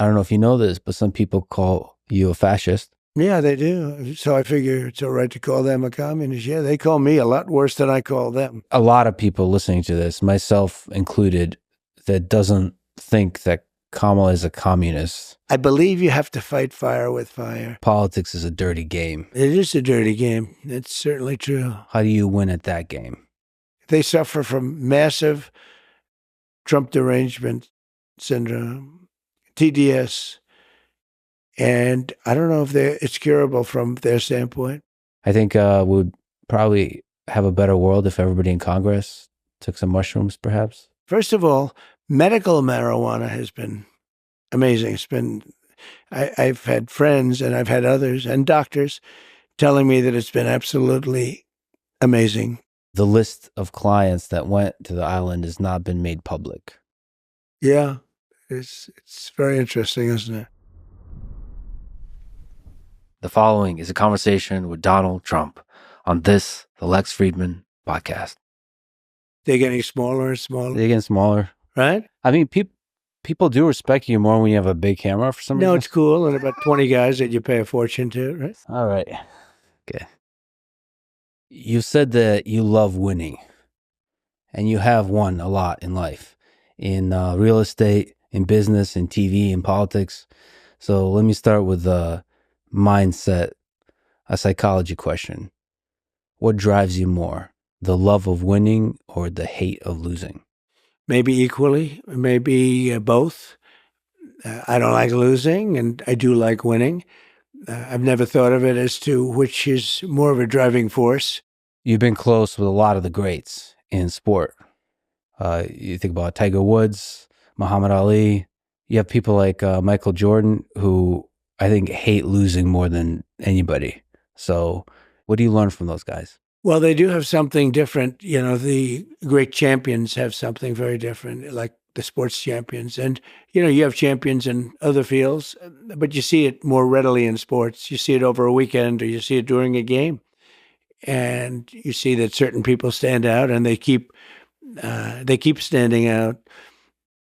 I don't know if you know this, but some people call you a fascist. Yeah, they do. So I figure it's all right to call them a communist. Yeah, they call me a lot worse than I call them. A lot of people listening to this, myself included, that doesn't think that Kamala is a communist. I believe you have to fight fire with fire. Politics is a dirty game. It is a dirty game. It's certainly true. How do you win at that game? They suffer from massive Trump derangement syndrome, TDS, and I don't know if it's curable from their standpoint. I think we'd probably have a better world if everybody in Congress took some mushrooms, perhaps. First of all, medical marijuana has been amazing. It's been, I've had friends and I've had others and doctors telling me that it's been absolutely amazing. The list of clients that went to the island has not been made public. Yeah, it's very interesting, isn't it? The following is a conversation with Donald Trump on this, the Lex Fridman podcast. They're getting smaller and smaller. They're getting smaller. Right? I mean, people do respect you more when you have a big camera for some reason. No, it's cool. And about 20 guys that you pay a fortune to, right? All right. Okay. You said that you love winning, and you have won a lot in life, in real estate, in business, in TV, in politics. So let me start with a mindset, a psychology question. What drives you more, the love of winning or the hate of losing? Maybe equally, maybe both. I don't like losing, and I do like winning. I've never thought of it as to which is more of a driving force. You've been close with a lot of the greats in sport. You think about Tiger Woods, Muhammad Ali. You have people like Michael Jordan, who I think hate losing more than anybody. So what do you learn from those guys? Well, they do have something different. You know, the great champions have something very different, like the sports champions. And, you know, you have champions in other fields, but you see it more readily in sports. You see it over a weekend or you see it during a game. And you see that certain people stand out and they keep standing out.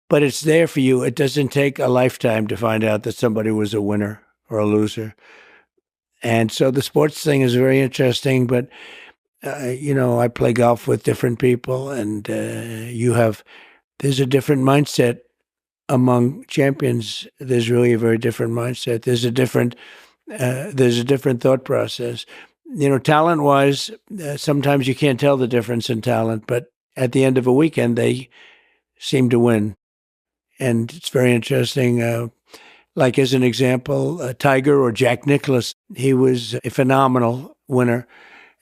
But it's there for you. It doesn't take a lifetime to find out that somebody was a winner or a loser. And so the sports thing is very interesting, but you know, I play golf with different people, and there's a different mindset among champions. There's really a very different mindset. There's a different thought process. You know, talent-wise, sometimes you can't tell the difference in talent, but at the end of a weekend, they seem to win. And it's very interesting. Like as an example, Tiger or Jack Nicklaus, he was a phenomenal winner.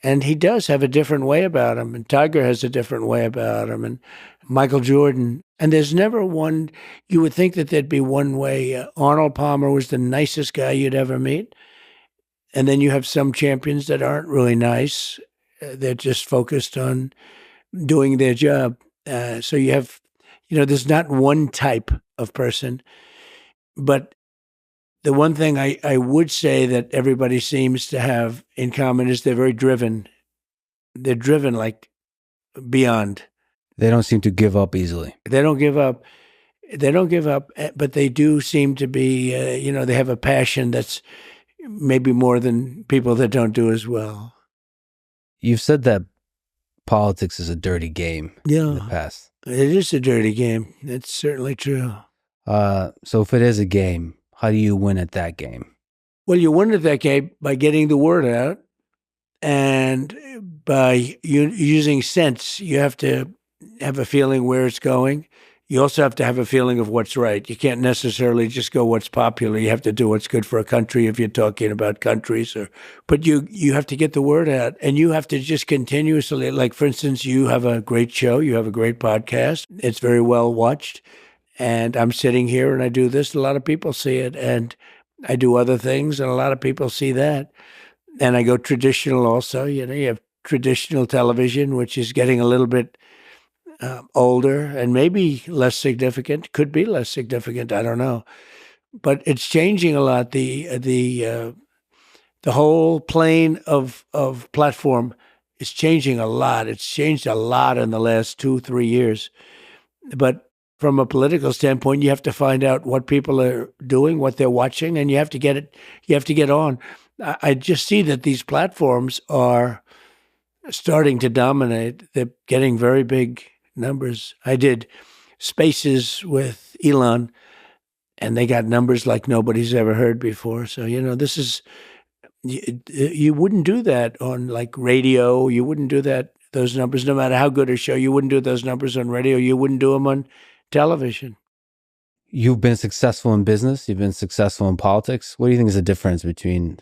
And he does have a different way about him. And Tiger has a different way about him. And Michael Jordan. And there's never one, you would think that there'd be one way. Arnold Palmer was the nicest guy you'd ever meet. And then you have some champions that aren't really nice. They're just focused on doing their job. So you have, you know, there's not one type of person. But the one thing I would say that everybody seems to have in common is they're very driven. They're driven like beyond. They don't seem to give up easily. They don't give up. They don't give up, but they do seem to be, you know, they have a passion that's maybe more than people that don't do as well. You've said that politics is a dirty game in the past. It is a dirty game. It's certainly true. So if it is a game, how do you win at that game? Well, you win at that game by getting the word out and by using sense. You have to have a feeling where it's going. You also have to have a feeling of what's right. You can't necessarily just go what's popular. You have to do what's good for a country if you're talking about countries. But you have to get the word out, and you have to just continuously, like, for instance, you have a great show. You have a great podcast. It's very well watched. And I'm sitting here and I do this. A lot of people see it. And I do other things and a lot of people see that. And I go traditional also. You know, you have traditional television, which is getting a little bit older and maybe less significant. Could be less significant. I don't know. But it's changing a lot. The whole plane of platform is changing a lot. It's changed a lot in the last 2-3 years. But from a political standpoint, you have to find out what people are doing, what they're watching, and you have to get it. You have to get on. I just see that these platforms are starting to dominate. They're getting very big numbers. I did Spaces with Elon, and they got numbers like nobody's ever heard before. So, this is, you wouldn't do that on like radio. You wouldn't do those numbers, no matter how good a show. You wouldn't do those numbers on radio. You wouldn't do them on television. You've been successful in business. You've been successful in politics. What do you think is the difference between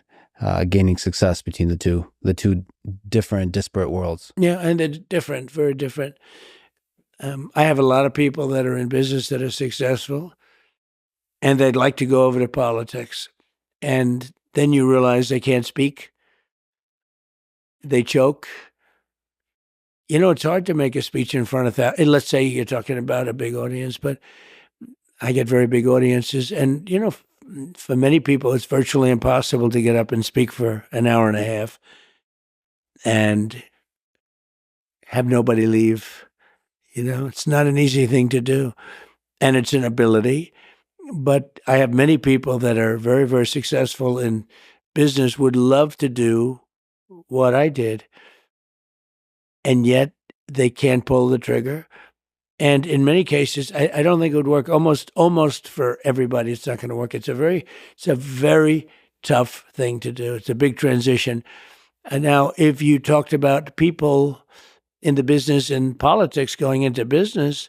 gaining success between the two different, disparate worlds? Yeah, and they're different, very different. I have a lot of people that are in business that are successful, and they'd like to go over to politics. And then you realize they can't speak. They choke. It's hard to make a speech in front of that. Let's say you're talking about a big audience, but I get very big audiences. And, for many people, it's virtually impossible to get up and speak for an hour and a half and have nobody leave. It's not an easy thing to do. And it's an ability. But I have many people that are very, very successful in business, would love to do what I did, and yet they can't pull the trigger. And in many cases, I don't think it would work. Almost for everybody, it's not going to work. It's a very tough thing to do. It's a big transition. And now, if you talked about people in the business and politics going into business,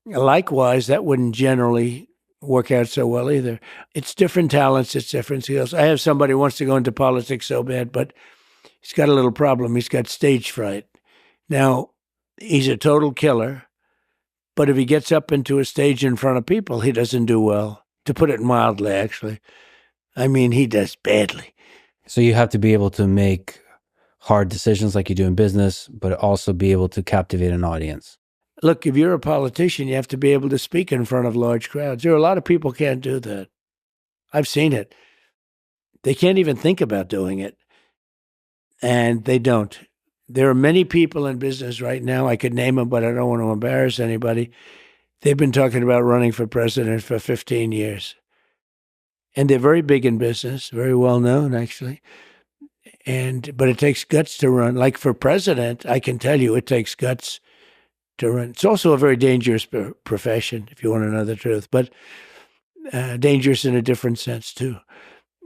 likewise, that wouldn't generally work out so well either. It's different talents. It's different skills. I have somebody who wants to go into politics so bad, but he's got a little problem. He's got stage fright. Now, he's a total killer, but if he gets up into a stage in front of people, he doesn't do well, to put it mildly, actually. I mean, he does badly. So you have to be able to make hard decisions like you do in business, but also be able to captivate an audience. Look, if you're a politician, you have to be able to speak in front of large crowds. There are a lot of people who can't do that. I've seen it. They can't even think about doing it, and they don't. There are many people in business right now, I could name them, but I don't want to embarrass anybody. They've been talking about running for president for 15 years. And they're very big in business, very well known, actually. But it takes guts to run. Like for president, I can tell you it takes guts to run. It's also a very dangerous profession, if you want to know the truth, but dangerous in a different sense too.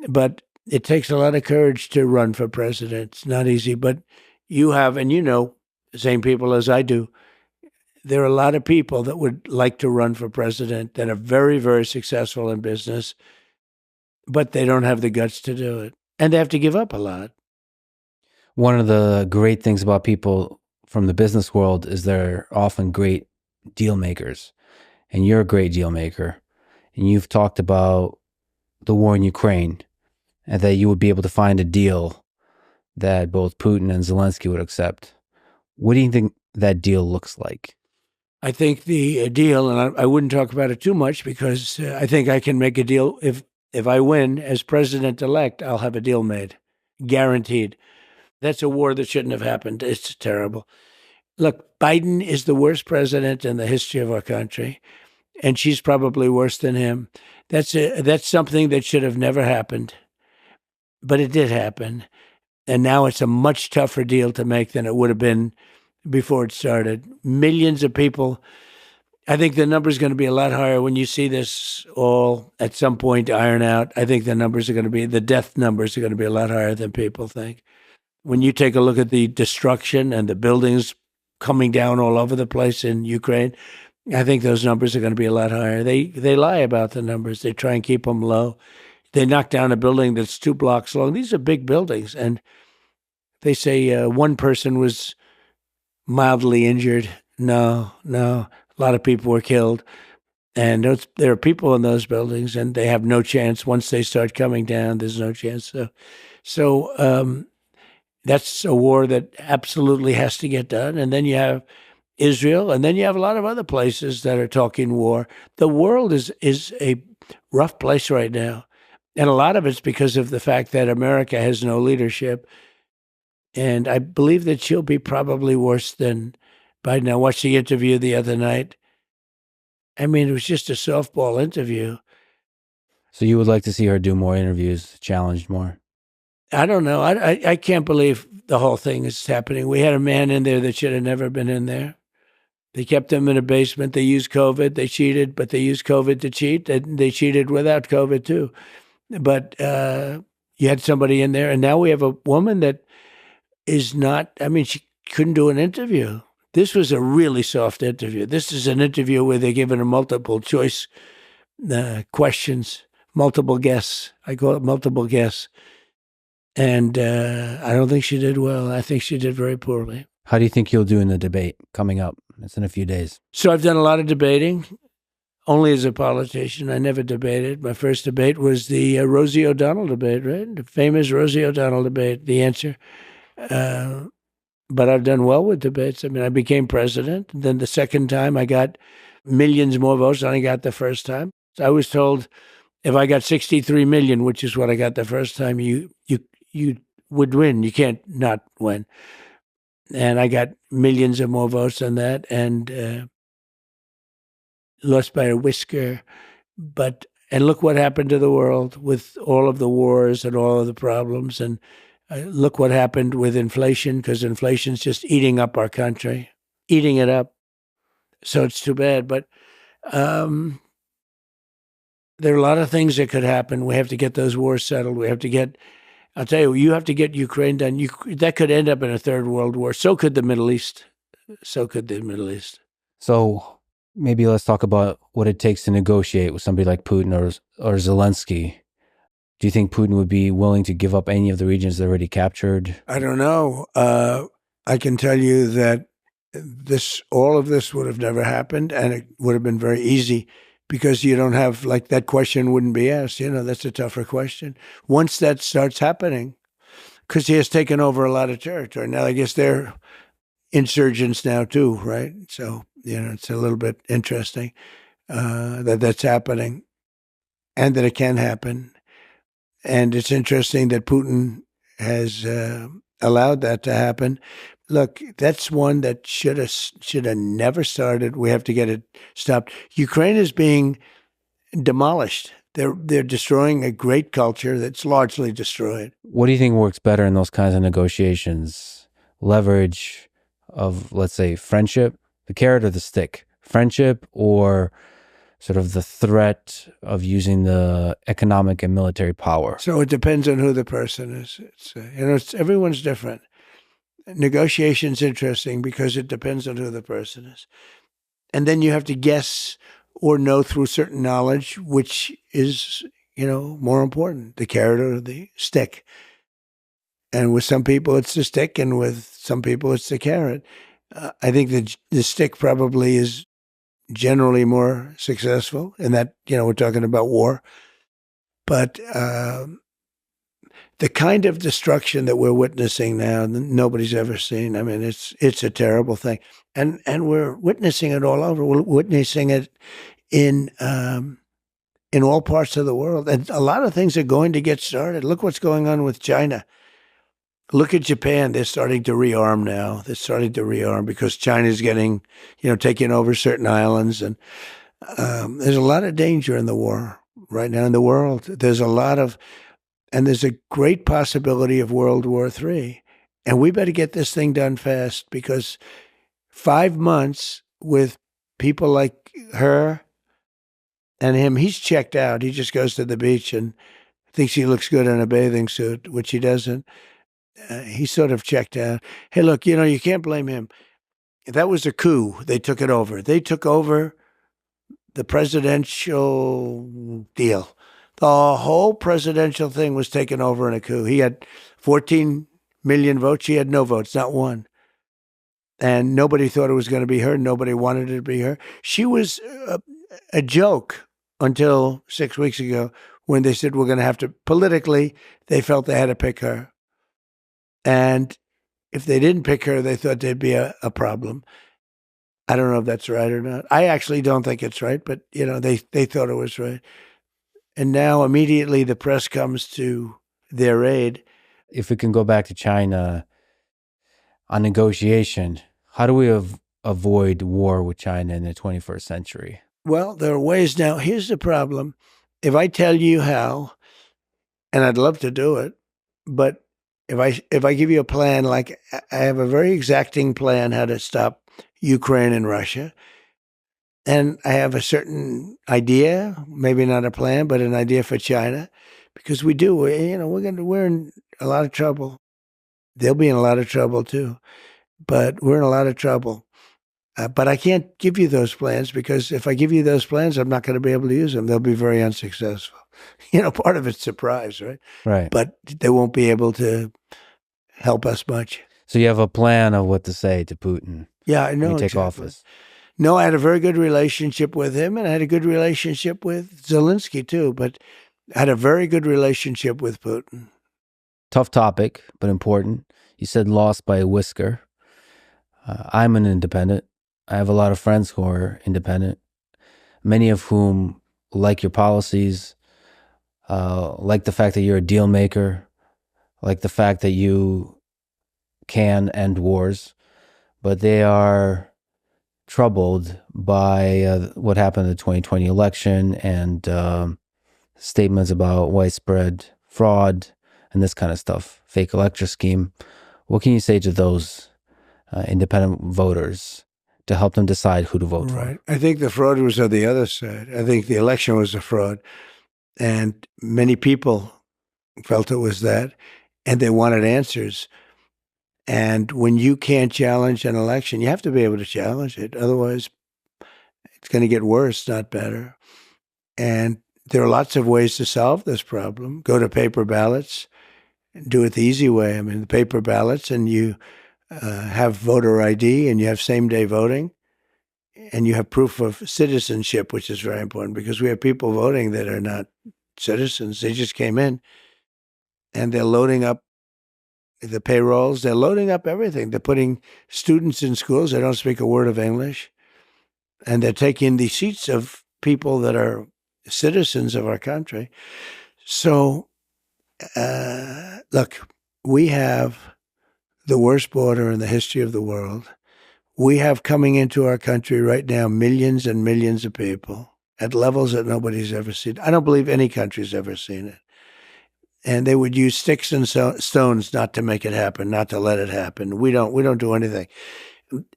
But it takes a lot of courage to run for president. It's not easy, but you have, and the same people as I do, there are a lot of people that would like to run for president that are very, very successful in business, but they don't have the guts to do it. And they have to give up a lot. One of the great things about people from the business world is they're often great deal makers. And you're a great deal maker. And you've talked about the war in Ukraine and that you would be able to find a deal that both Putin and Zelensky would accept. What do you think that deal looks like? I think the deal, and I wouldn't talk about it too much because I think I can make a deal. If I win as president-elect, I'll have a deal made, guaranteed. That's a war that shouldn't have happened. It's terrible. Look, Biden is the worst president in the history of our country, and she's probably worse than him. That's something that should have never happened, but it did happen. And now it's a much tougher deal to make than it would have been before it started. Millions of people. I think the number's going to be a lot higher when you see this all at some point iron out. I think the death numbers are going to be a lot higher than people think. When you take a look at the destruction and the buildings coming down all over the place in Ukraine, I think those numbers are going to be a lot higher. They lie about the numbers. They try and keep them low. They knocked down a building that's 2 blocks long. These are big buildings. And they say one person was mildly injured. No. A lot of people were killed. And there are people in those buildings, and they have no chance. Once they start coming down, there's no chance. So that's a war that absolutely has to get done. And then you have Israel, and then you have a lot of other places that are talking war. The world is a rough place right now. And a lot of it's because of the fact that America has no leadership. And I believe that she'll be probably worse than Biden. I watched the interview the other night. I mean, it was just a softball interview. So you would like to see her do more interviews, challenged more? I don't know. I can't believe the whole thing is happening. We had a man in there that should have never been in there. They kept him in a basement. They used COVID. They cheated, but they used COVID to cheat. And they cheated without COVID too. But you had somebody in there, and now we have a woman that is not. I mean, she couldn't do an interview. This was a really soft interview. This is an interview where they're giving her multiple choice questions, multiple guess. I call it multiple guess. And I don't think she did well. I think she did very poorly. How do you think you'll do in the debate coming up? It's in a few days. So I've done a lot of debating, only as a politician. I never debated. My first debate was the Rosie O'Donnell debate, right? The famous Rosie O'Donnell debate, the answer. But I've done well with debates. I mean, I became president. And then the second time, I got millions more votes than I got the first time. I was told if I got 63 million, which is what I got the first time, you would win. You can't not win. And I got millions of more votes than that, and lost by a whisker. And look what happened to the world with all of the wars and all of the problems. And look what happened with inflation, because inflation's just eating up our country, eating it up. So it's too bad. But there are a lot of things that could happen. We have to get those wars settled. We have to get, I'll tell you, you have to get Ukraine done. That could end up in a third world war. So could the Middle East. So maybe let's talk about what it takes to negotiate with somebody like Putin or Zelensky. Do you think Putin would be willing to give up any of the regions they already captured? I don't know. I can tell you that all of this would have never happened, and it would have been very easy, because you don't have, like, that question wouldn't be asked. That's a tougher question. Once that starts happening, because he has taken over a lot of territory. Now, I guess they're insurgents now too, right? So, it's a little bit interesting that that's happening, and that it can happen. And it's interesting that Putin has allowed that to happen. Look, that's one that should have never started. We have to get it stopped. Ukraine is being demolished. They're destroying a great culture that's largely destroyed. What do you think works better in those kinds of negotiations? Leverage of, let's say, friendship, the carrot or the stick? Friendship, or sort of the threat of using the economic and military power? So it depends on who the person is. Everyone's different. Negotiation's interesting because it depends on who the person is. And then you have to guess or know through certain knowledge which is, more important, the carrot or the stick. And with some people it's the stick, and with some people it's the carrot. I think the stick probably is generally more successful in that, we're talking about war. But the kind of destruction that we're witnessing now, nobody's ever seen. I mean, it's a terrible thing. And we're witnessing it all over. We're witnessing it in all parts of the world. And a lot of things are going to get started. Look what's going on with China. Look at Japan. They're starting to rearm now. They're starting to rearm because China's getting, taking over certain islands. And there's a lot of danger in the war right now in the world. There's a great possibility of World War III. And we better get this thing done fast, because 5 months with people like her and him, he's checked out. He just goes to the beach and thinks he looks good in a bathing suit, which he doesn't. He's sort of checked out. Hey, look, you can't blame him. That was a coup. They took it over. They took over the presidential deal. The whole presidential thing was taken over in a coup. He had 14 million votes. She had no votes, not one. And nobody thought it was going to be her. Nobody wanted it to be her. She was a joke until 6 weeks ago, when they said we're going to have to, politically, they felt they had to pick her. And if they didn't pick her, they thought there'd be a problem. I don't know if that's right or not. I actually don't think it's right, but, they thought it was right. And now immediately the press comes to their aid. If we can go back to China on negotiation, how do we avoid war with China in the 21st century? Well, there are ways now. Here's the problem. If I tell you how, and I'd love to do it, but if I give you a plan, like I have a very exacting plan how to stop Ukraine and Russia, and I have a certain idea, maybe not a plan, but an idea for China, because we're in a lot of trouble. They'll be in a lot of trouble too, but we're in a lot of trouble. But I can't give you those plans because if I give you those plans, I'm not going to be able to use them. They'll be very unsuccessful. Part of it's surprise, right? Right. But they won't be able to help us much. So you have a plan of what to say to Putin. Yeah, I know. When you take exactly. office. No, I had a very good relationship with him, and I had a good relationship with Zelensky too. But I had a very good relationship with Putin. Tough topic, but important. You said lost by a whisker. I'm an independent. I have a lot of friends who are independent, many of whom like your policies, like the fact that you're a deal maker, like the fact that you can end wars, but they are troubled by what happened in the 2020 election and statements about widespread fraud and this kind of stuff, fake electoral scheme. What can you say to those independent voters to help them decide who to vote for? I think the fraud was on the other side. I think the election was a fraud. And many people felt it was that. And they wanted answers. And when you can't challenge an election, you have to be able to challenge it. Otherwise, it's going to get worse, not better. And there are lots of ways to solve this problem. Go to paper ballots. Do it the easy way. I mean, the paper ballots, and you have voter ID, and you have same-day voting, and you have proof of citizenship, which is very important because we have people voting that are not citizens. They just came in, and they're loading up the payrolls. They're loading up everything. They're putting students in schools. They don't speak a word of English, and they're taking the seats of people that are citizens of our country. So, look, we have the worst border in the history of the world. We have coming into our country right now millions and millions of people at levels that nobody's ever seen. I don't believe any country's ever seen it. And they would use sticks and stones not to make it happen, not to let it happen. We don't do anything.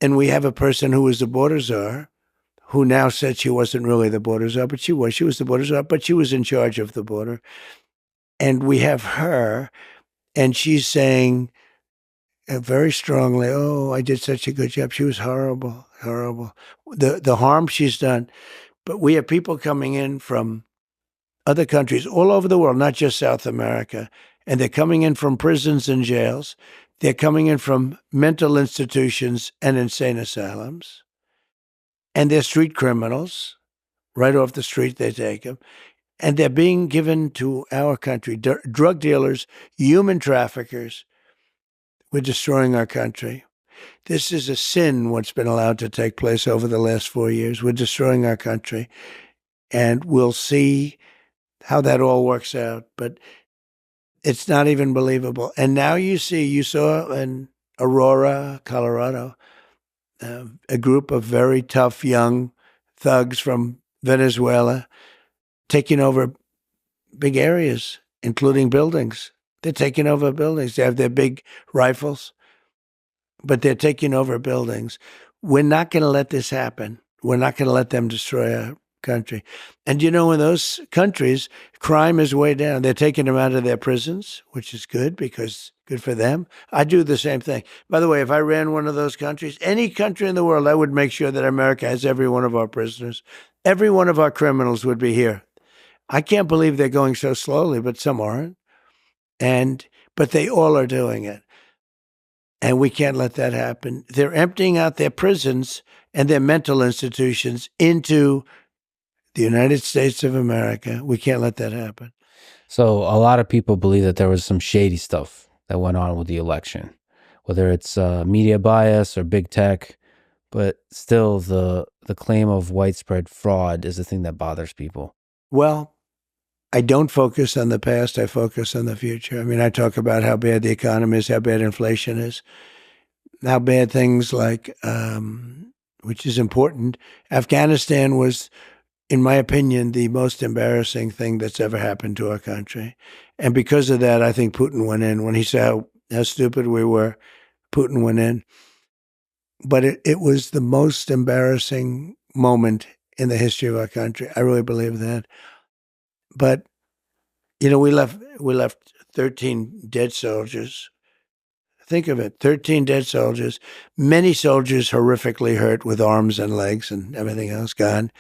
And we have a person who was the border czar, who now said she wasn't really the border czar, but she was. She was the border czar, but she was in charge of the border. And we have her, and she's saying very strongly, "Oh, I did such a good job. She was horrible, horrible. The harm she's done." But we have people coming in from other countries all over the world, not just South America, and they're coming in from prisons and jails. They're coming in from mental institutions and insane asylums. And they're street criminals. Right off the street, they take them. And they're being given to our country, drug dealers, human traffickers. We're destroying our country. This is a sin, what's been allowed to take place over the last 4 years. We're destroying our country. And we'll see how that all works out. But it's not even believable. And now you saw in Aurora, Colorado, a group of very tough young thugs from Venezuela taking over big areas, including buildings. They're taking over buildings. They have their big rifles, but they're taking over buildings. We're not going to let this happen. We're not going to let them destroy our country. And in those countries, crime is way down. They're taking them out of their prisons, which is good because good for them. I do the same thing. By the way, if I ran one of those countries, any country in the world, I would make sure that America has every one of our prisoners. Every one of our criminals would be here. I can't believe they're going so slowly, but some aren't. But they all are doing it. And we can't let that happen. They're emptying out their prisons and their mental institutions into the United States of America. We can't let that happen. So a lot of people believe that there was some shady stuff that went on with the election, whether it's media bias or big tech, but still the claim of widespread fraud is the thing that bothers people. Well, I don't focus on the past. I focus on the future. I mean, I talk about how bad the economy is, how bad inflation is, how bad things like, which is important. Afghanistan was in my opinion, the most embarrassing thing that's ever happened to our country. And because of that, I think Putin went in. When he saw how stupid we were, Putin went in. But it was the most embarrassing moment in the history of our country. I really believe that. But, we left 13 dead soldiers. Think of it, 13 dead soldiers, many soldiers horrifically hurt with arms and legs and everything else gone.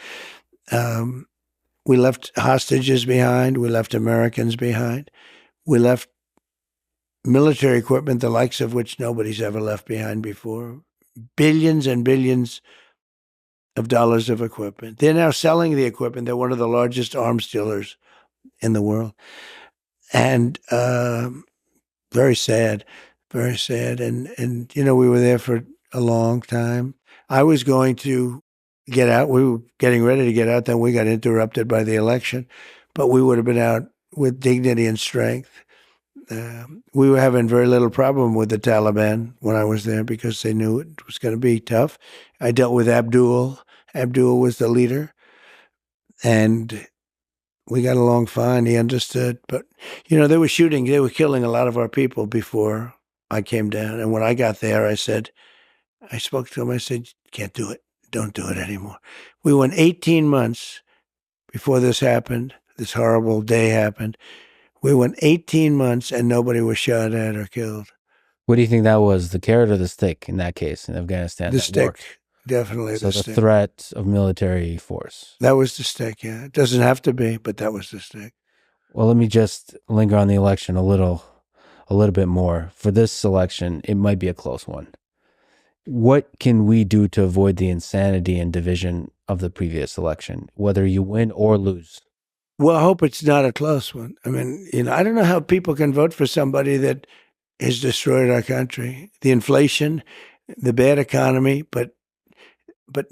We left hostages behind. We left Americans behind. We left military equipment, the likes of which nobody's ever left behind before. Billions and billions of dollars of equipment. They're now selling the equipment. They're one of the largest arms dealers in the world. And very sad, very sad. And we were there for a long time. I was going to get out. We were getting ready to get out. Then we got interrupted by the election. But we would have been out with dignity and strength. We were having very little problem with the Taliban when I was there because they knew it was going to be tough. I dealt with Abdul. Abdul was the leader. And we got along fine. He understood. But, they were shooting. They were killing a lot of our people before I came down. And when I got there, I spoke to him. I said, can't do it. Don't do it anymore. We went 18 months before this happened. This horrible day happened. We went 18 months and nobody was shot at or killed. What do you think that was, the carrot or the stick in that case in Afghanistan? The stick, definitely so the stick. The threat of military force. That was the stick, yeah. It doesn't have to be, but that was the stick. Well, let me just linger on the election a little bit more. For this election, it might be a close one. What can we do to avoid the insanity and division of the previous election, whether you win or lose? Well, I hope it's not a close one. I mean, I don't know how people can vote for somebody that has destroyed our country. The inflation, the bad economy, but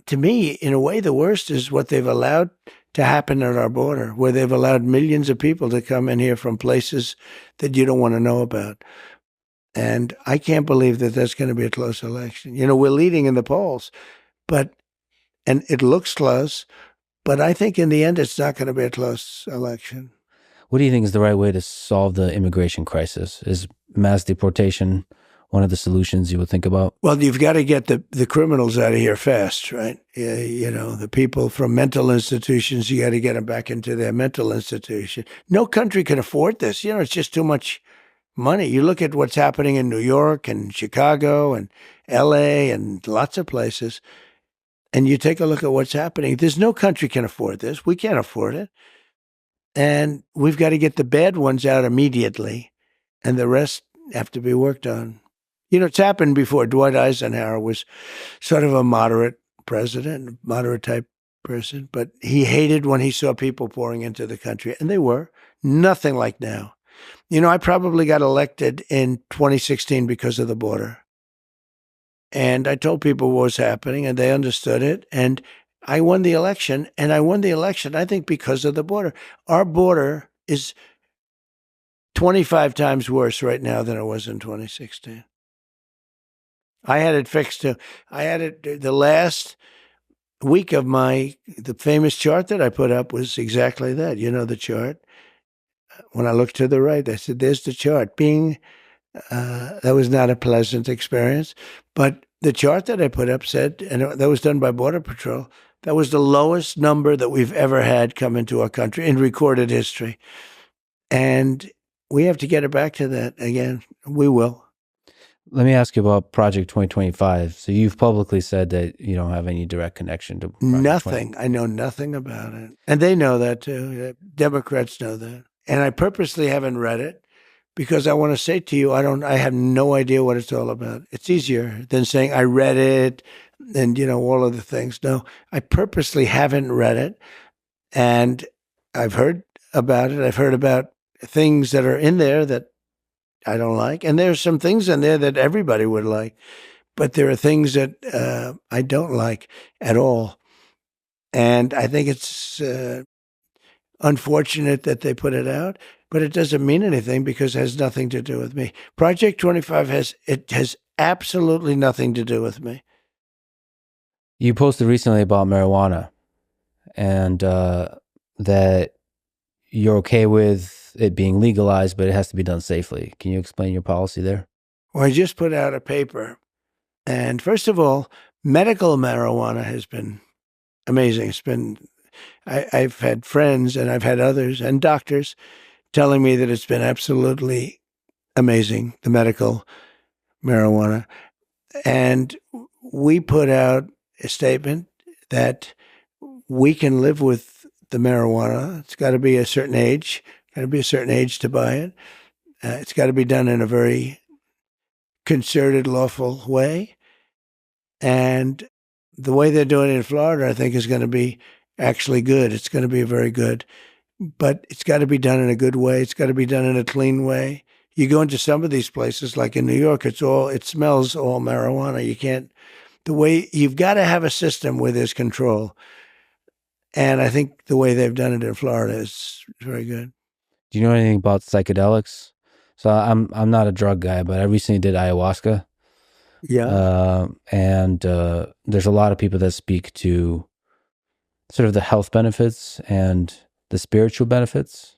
to me, in a way, the worst is what they've allowed to happen at our border, where they've allowed millions of people to come in here from places that you don't want to know about. And I can't believe that that's going to be a close election. We're leading in the polls, and it looks close. But I think in the end, it's not going to be a close election. What do you think is the right way to solve the immigration crisis? Is mass deportation one of the solutions you would think about? Well, you've got to get the criminals out of here fast, right? The people from mental institutions, you got to get them back into their mental institution. No country can afford this. It's just too much money. You look at what's happening in New York and Chicago and LA and lots of places. And you take a look at what's happening. There's no country can afford this. We can't afford it. And we've got to get the bad ones out immediately. And the rest have to be worked on. It's happened before. Dwight Eisenhower was sort of a moderate president, moderate type person. But he hated when he saw people pouring into the country. And they were. Nothing like now. I probably got elected in 2016 because of the border. And I told people what was happening, and they understood it. And I won the election, I think, because of the border. Our border is 25 times worse right now than it was in 2016. I had it fixed too. I had it the last week of the famous chart that I put up was exactly that. The chart. When I looked to the right, I said, there's the chart. That was not a pleasant experience. But the chart that I put up said, and that was done by Border Patrol, that was the lowest number that we've ever had come into our country in recorded history. And we have to get it back to that again. We will. Let me ask you about Project 2025. So you've publicly said that you don't have any direct connection to Project Nothing. 20. I know nothing about it. And they know that too. Democrats know that. And I purposely haven't read it because I want to say to you, I have no idea what it's all about. It's easier than saying I read it and, all of the things. No, I purposely haven't read it. And I've heard about it. I've heard about things that are in there that I don't like. And there's some things in there that everybody would like. But there are things that I don't like at all. And I think it's unfortunate that they put it out, but it doesn't mean anything because it has nothing to do with me. Project 25 has absolutely nothing to do with me. You posted recently about marijuana, and that you're okay with it being legalized, but it has to be done safely. Can you explain your policy there? Well, I just put out a paper. And first of all, medical marijuana has been amazing. It's been, I've had friends and I've had others and doctors telling me that it's been absolutely amazing, the medical marijuana. And we put out a statement that we can live with the marijuana. It's got to be a certain age, to buy it. It's got to be done in a very concerted, lawful way. And the way they're doing it in Florida, I think, is going to be actually good. It's going to be very good. But it's got to be done in a good way. It's got to be done in a clean way. You go into some of these places, like in New York, it smells all marijuana. You've got to have a system where there's control. And I think the way they've done it in Florida is very good. Do you know anything about psychedelics? So I'm not a drug guy, but I recently did ayahuasca. Yeah. And there's a lot of people that speak to sort of the health benefits and the spiritual benefits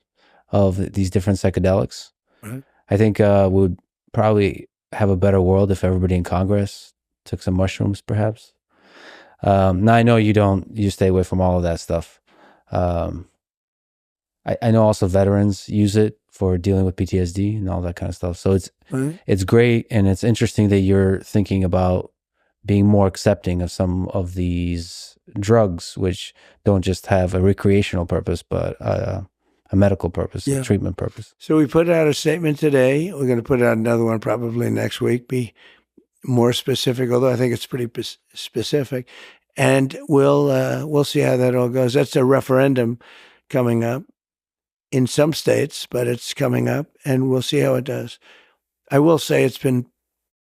of these different psychedelics. Right. I think we would probably have a better world if everybody in Congress took some mushrooms, perhaps. Now I know you stay away from all of that stuff. I know also veterans use it for dealing with PTSD and all that kind of stuff. So it's great, and it's interesting that you're thinking about being more accepting of some of these drugs, which don't just have a recreational purpose, but a medical purpose, a treatment purpose. So we put out a statement today. We're going to put out another one probably next week, be more specific, although I think it's pretty specific. And we'll see how that all goes. That's a referendum coming up in some states, but it's coming up, and we'll see how it does. I will say it's been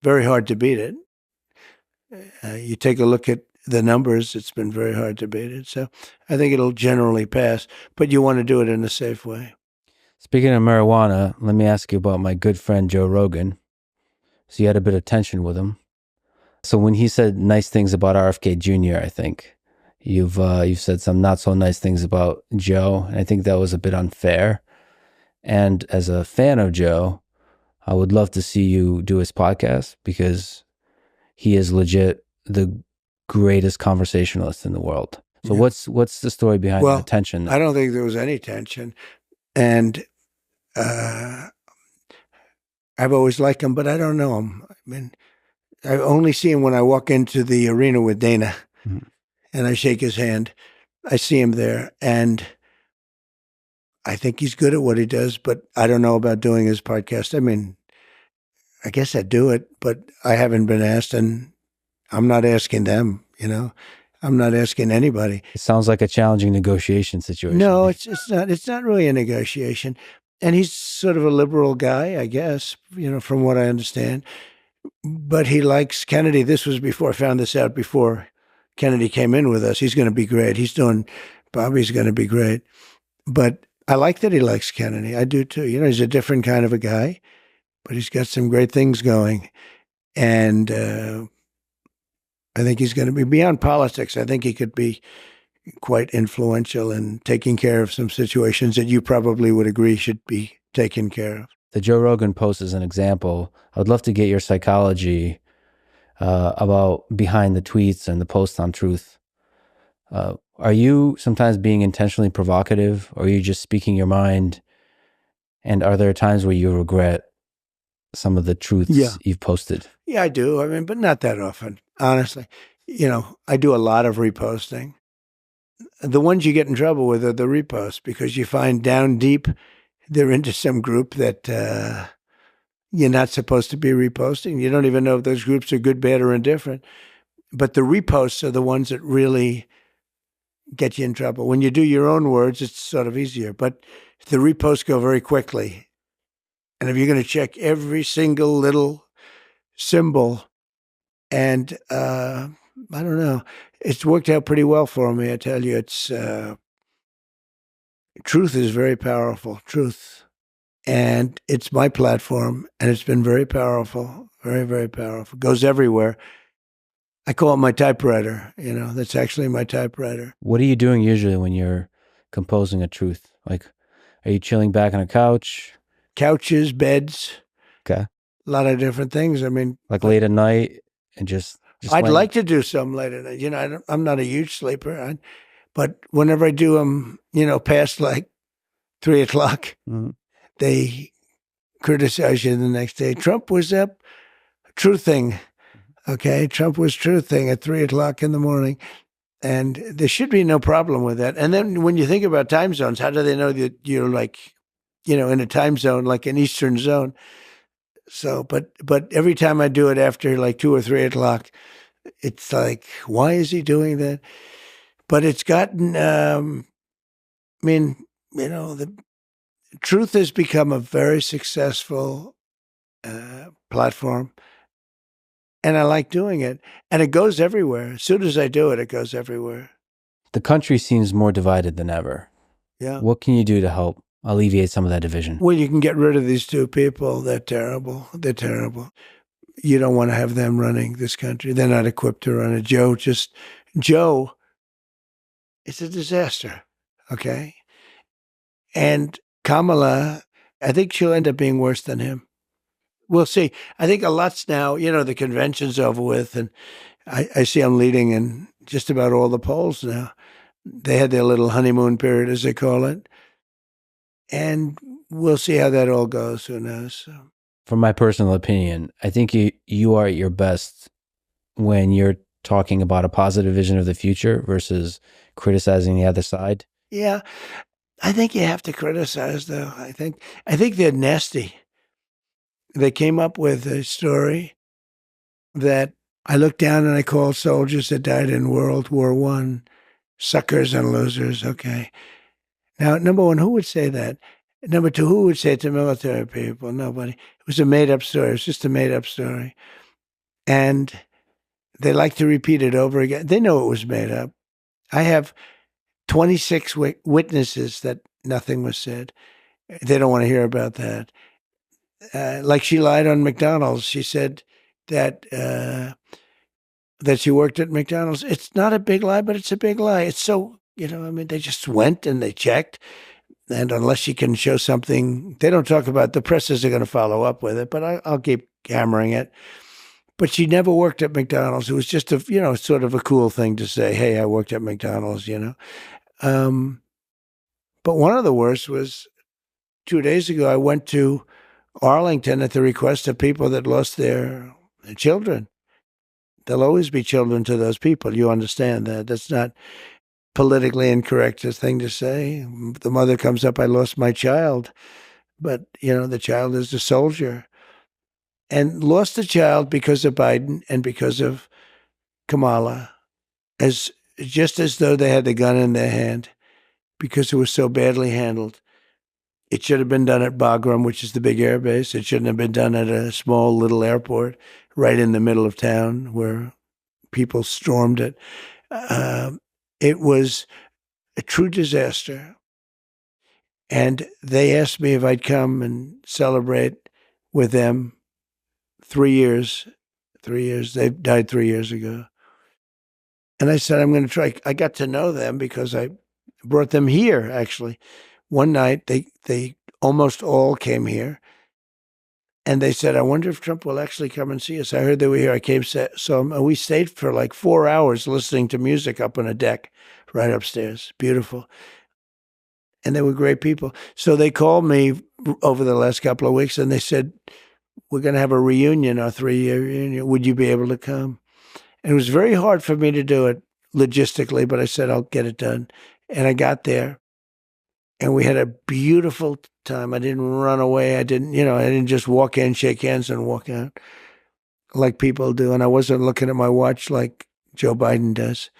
very hard to beat it. You take a look at the numbers, it's been very hard to beat it. So I think it'll generally pass, but you want to do it in a safe way. Speaking of marijuana, let me ask you about my good friend Joe Rogan. So you had a bit of tension with him. So when he said nice things about RFK Jr., I think you've said some not so nice things about Joe, and I think that was a bit unfair. And as a fan of Joe, I would love to see you do his podcast, because he is legit the greatest conversationalist in the world. So what's the story behind the tension? I don't think there was any tension. And I've always liked him, but I don't know him. I mean, I only see him when I walk into the arena with Dana and I shake his hand. I see him there, and I think he's good at what he does, but I don't know about doing his podcast. I mean, I guess I'd do it, but I haven't been asked, and I'm not asking them, I'm not asking anybody. It sounds like a challenging negotiation situation. No, it's not. It's not really a negotiation. And he's sort of a liberal guy, I guess, from what I understand. But he likes Kennedy. This was before I found this out, before Kennedy came in with us. He's going to be great. Bobby's going to be great. But I like that he likes Kennedy. I do too. He's a different kind of a guy, but he's got some great things going. And I think he's going to be beyond politics. I think he could be quite influential in taking care of some situations that you probably would agree should be taken care of. The Joe Rogan post is an example. I would love to get your psychology about behind the tweets and the posts on truth. Are you sometimes being intentionally provocative, or are you just speaking your mind? And are there times where you regret some of the truths you've posted? Yeah, I do. I mean, but not that often, honestly. I do a lot of reposting. The ones you get in trouble with are the reposts, because you find down deep they're into some group that you're not supposed to be reposting. You don't even know if those groups are good, bad, or indifferent. But the reposts are the ones that really get you in trouble. When you do your own words, it's sort of easier. But the reposts go very quickly. And if you're going to check every single little symbol, and I don't know, it's worked out pretty well for me, I tell you. It's truth is very powerful, truth. And it's my platform, and it's been very powerful, very, very powerful. It goes everywhere. I call it my typewriter. That's actually my typewriter. What are you doing usually when you're composing a truth? Like, are you chilling back on a couch? Couches, beds. Okay. A lot of different things. I mean, like late at night and just I'd like to do some late at night. I'm not a huge sleeper, but whenever I do them, past like 3 o'clock, they criticize you the next day. Trump was up truthing. Okay. Trump was truthing at 3 o'clock in the morning. And there should be no problem with that. And then when you think about time zones, how do they know that you're like, in a time zone, like an Eastern zone? So, but every time I do it after like 2 or 3 o'clock, it's like, why is he doing that? But it's gotten, the truth has become a very successful platform. And I like doing it. And it goes everywhere. As soon as I do it, it goes everywhere. The country seems more divided than ever. Yeah. What can you do to help alleviate some of that division? Well, you can get rid of these two people. They're terrible. They're terrible. You don't want to have them running this country. They're not equipped to run it. Joe, it's a disaster. Okay. And Kamala, I think she'll end up being worse than him. We'll see. I think a lot's now, the convention's over with, and I see I'm leading in just about all the polls now. They had their little honeymoon period, as they call it. And we'll see how that all goes. Who knows? So. From my personal opinion, I think you are at your best when you're talking about a positive vision of the future versus criticizing the other side. Yeah. I think you have to criticize, though. I think they're nasty. They came up with a story that I looked down and I called soldiers that died in World War I suckers and losers. Okay. Now, number one, who would say that? Number two, who would say it to military people? Nobody. It was a made-up story. It was just a made-up story. And they like to repeat it over again. They know it was made up. I have 26 witnesses that nothing was said. They don't want to hear about that. Like she lied on McDonald's. She said that she worked at McDonald's. It's not a big lie, but it's a big lie. It's so, they just went and they checked. And unless she can show something, they don't talk about, the presses are going to follow up with it, but I'll keep hammering it. But she never worked at McDonald's. It was just sort of a cool thing to say, hey, I worked at McDonald's, But one of the worst was 2 days ago, I went to Arlington at the request of people that lost their children. There'll always be children to those people. You understand that. That's not politically incorrect thing to say. The mother comes up, I lost my child. But, the child is a soldier. And lost the child because of Biden and because of Kamala, just as though they had the gun in their hand, because it was so badly handled. It should have been done at Bagram, which is the big air base. It shouldn't have been done at a small little airport right in the middle of town where people stormed it. It was a true disaster. And they asked me if I'd come and celebrate with them 3 years. 3 years. They died 3 years ago. And I said, I'm going to try. I got to know them because I brought them here, actually. One night, they almost all came here. And they said, I wonder if Trump will actually come and see us. I heard they were here. I came, saw them, and we stayed for like 4 hours listening to music up on a deck right upstairs. Beautiful. And they were great people. So they called me over the last couple of weeks, and they said, we're going to have a reunion, our 3-year reunion. Would you be able to come? And it was very hard for me to do it logistically, but I said, I'll get it done. And I got there. And we had a beautiful time. I didn't run away. I didn't just walk in, shake hands, and walk out like people do. And I wasn't looking at my watch like Joe Biden does.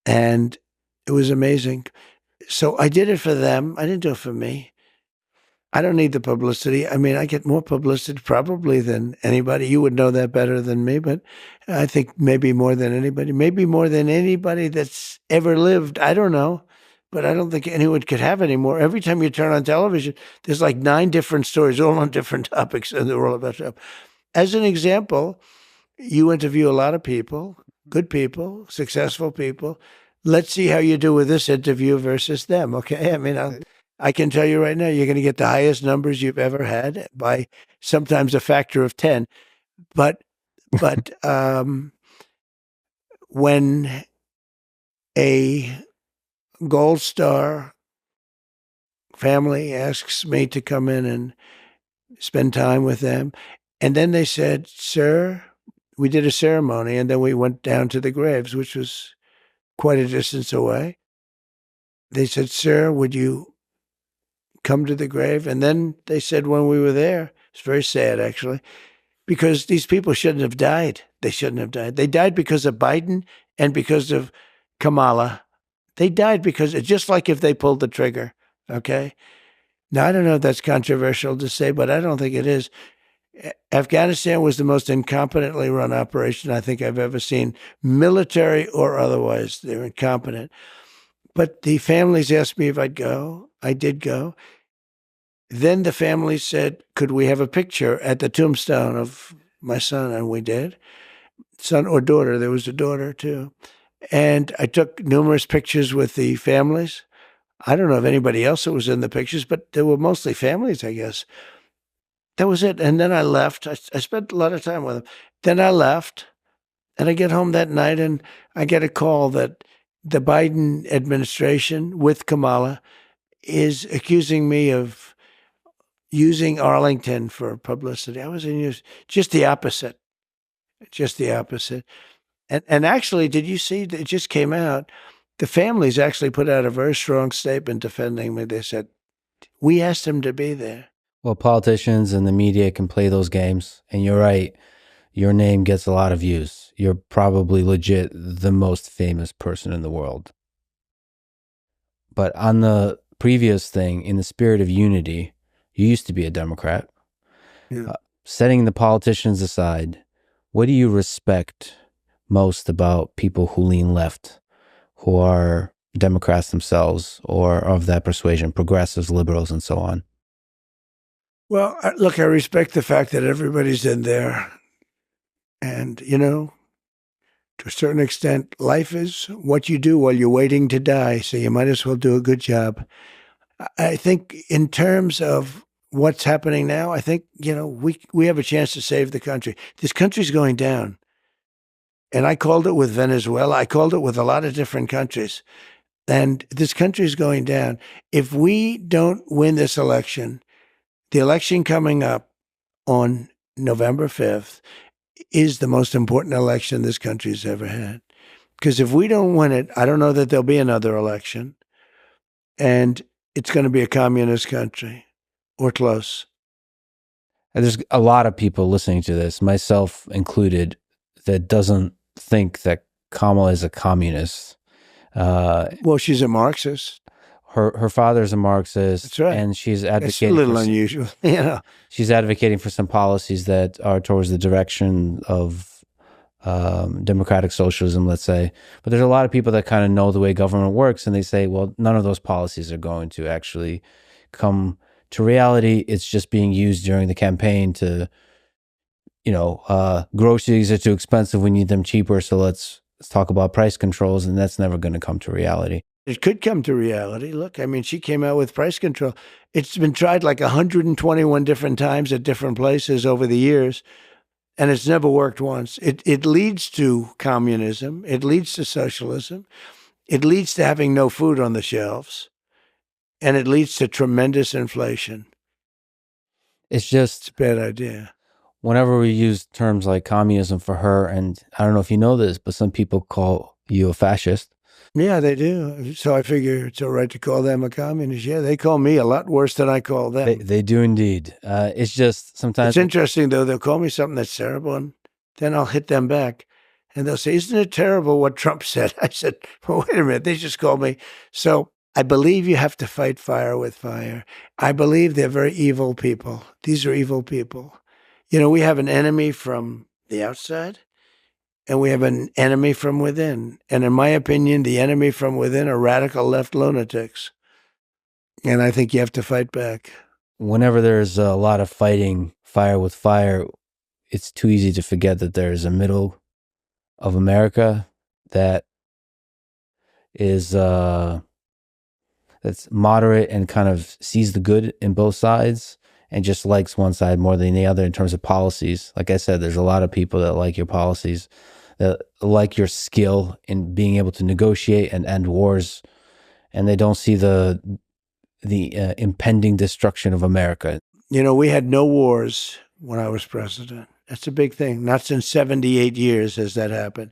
And it was amazing. So I did it for them. I didn't do it for me. I don't need the publicity. I mean, I get more publicity probably than anybody. You would know that better than me, but I think maybe more than anybody. Maybe more than anybody that's ever lived. I don't know. But I don't think anyone could have any more. Every time you turn on television, there's like 9 different stories, all on different topics, and they're all about Trump. As an example, you interview a lot of people, good people, successful people. Let's see how you do with this interview versus them, okay? I mean, I can tell you right now, you're going to get the highest numbers you've ever had by sometimes a factor of 10. But when a Gold Star family asks me to come in and spend time with them, and then they said, "Sir," we did a ceremony, and then we went down to the graves, which was quite a distance away. They said, "Sir, would you come to the grave?" And then they said when we were there, it's very sad actually, because these people shouldn't have died. They shouldn't have died. They died because of Biden and because of Kamala. They died because it's just like if they pulled the trigger, okay? Now, I don't know if that's controversial to say, but I don't think it is. Afghanistan was the most incompetently run operation I think I've ever seen, military or otherwise. They're incompetent. But the families asked me if I'd go. I did go. Then the family said, could we have a picture at the tombstone of my son? And we did. Son or daughter. There was a daughter too. And I took numerous pictures with the families. I don't know if anybody else that was in the pictures, but they were mostly families, I guess. That was it. And then I left. I spent a lot of time with them. Then I left, and I get home that night, and I get a call that the Biden administration with Kamala is accusing me of using Arlington for publicity. I was in just the opposite. Just the opposite. And actually, did you see, it just came out, the families actually put out a very strong statement defending me. They said, we asked them to be there. Well, politicians and the media can play those games, and you're right. Your name gets a lot of views. You're probably legit the most famous person in the world. But on the previous thing, in the spirit of unity, you used to be a Democrat. Yeah. Setting the politicians aside, what do you respect most about people who lean left, who are Democrats themselves or of that persuasion, progressives, liberals, and so on? Well, look, I respect the fact that everybody's in there. And, you know, to a certain extent, life is what you do while you're waiting to die. So you might as well do a good job. I think in terms of what's happening now, I think, you know, we have a chance to save the country. This country's going down. And I called it with Venezuela. I called it with a lot of different countries. And this country's going down. If we don't win this election, the election coming up on November 5th is the most important election this country's ever had. Because if we don't win it, I don't know that there'll be another election. And it's going to be a communist country or close. And there's a lot of people listening to this, myself included, that doesn't think that Kamala is a communist. Well, she's a Marxist. Her father's a Marxist. That's right. And she's advocating. It's a little unusual, you know. She's advocating for some policies that are towards the direction of democratic socialism, let's say. But there's a lot of people that kind of know the way government works, and they say, well, none of those policies are going to actually come to reality. It's just being used during the campaign to, you know, groceries are too expensive. We need them cheaper. So let's talk about price controls, and that's never going to come to reality. It could come to reality. Look, I mean, she came out with price control. It's been tried like 121 different times at different places over the years, and it's never worked once. It leads to communism. It leads to socialism. It leads to having no food on the shelves, and it leads to tremendous inflation. It's just a bad idea. Whenever we use terms like communism for her, and I don't know if you know this, but some people call you a fascist. Yeah, they do. So I figure it's all right to call them a communist. Yeah, they call me a lot worse than I call them. They do indeed. It's just sometimes... It's interesting, though. They'll call me something that's terrible, and then I'll hit them back. And they'll say, isn't it terrible what Trump said? I said, well, wait a minute. They just called me. So I believe you have to fight fire with fire. I believe they're very evil people. These are evil people. You know, we have an enemy from the outside, and we have an enemy from within. And in my opinion, the enemy from within are radical left lunatics. And I think you have to fight back. Whenever there's a lot of fighting fire with fire, it's too easy to forget that there's a middle of America that is that's moderate and kind of sees the good in both sides and just likes one side more than the other in terms of policies. Like I said, there's a lot of people that like your policies, that like your skill in being able to negotiate and end wars, and they don't see the impending destruction of America. You know, we had no wars when I was president. That's a big thing. Not since 78 years has that happened.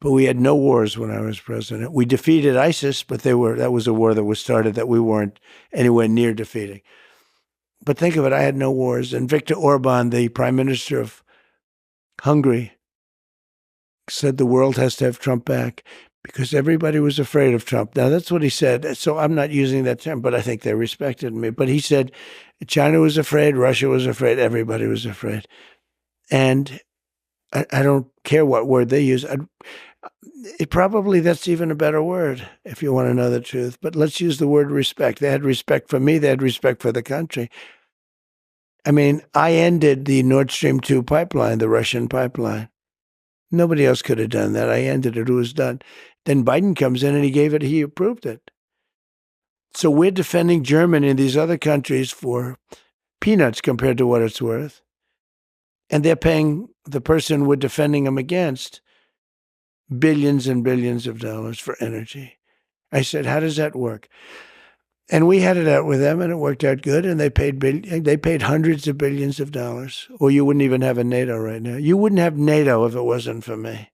But we had no wars when I was president. We defeated ISIS, but that was a war that was started that we weren't anywhere near defeating. But think of it, I had no wars. And Viktor Orban, the prime minister of Hungary, said the world has to have Trump back because everybody was afraid of Trump. Now, that's what he said. So I'm not using that term, but I think they respected me. But he said China was afraid, Russia was afraid, everybody was afraid. And I don't care what word they use. Probably that's even a better word if you want to know the truth. But let's use the word respect. They had respect for me. They had respect for the country. I mean, I ended the Nord Stream 2 pipeline, the Russian pipeline. Nobody else could have done that. I ended it. It was done. Then Biden comes in and he approved it. So we're defending Germany and these other countries for peanuts compared to what it's worth. And they're paying the person we're defending them against billions and billions of dollars for energy. I said, how does that work? And we had it out with them, and it worked out good. And they paid hundreds of billions of dollars. Or you wouldn't even have a NATO right now. You wouldn't have NATO if it wasn't for me.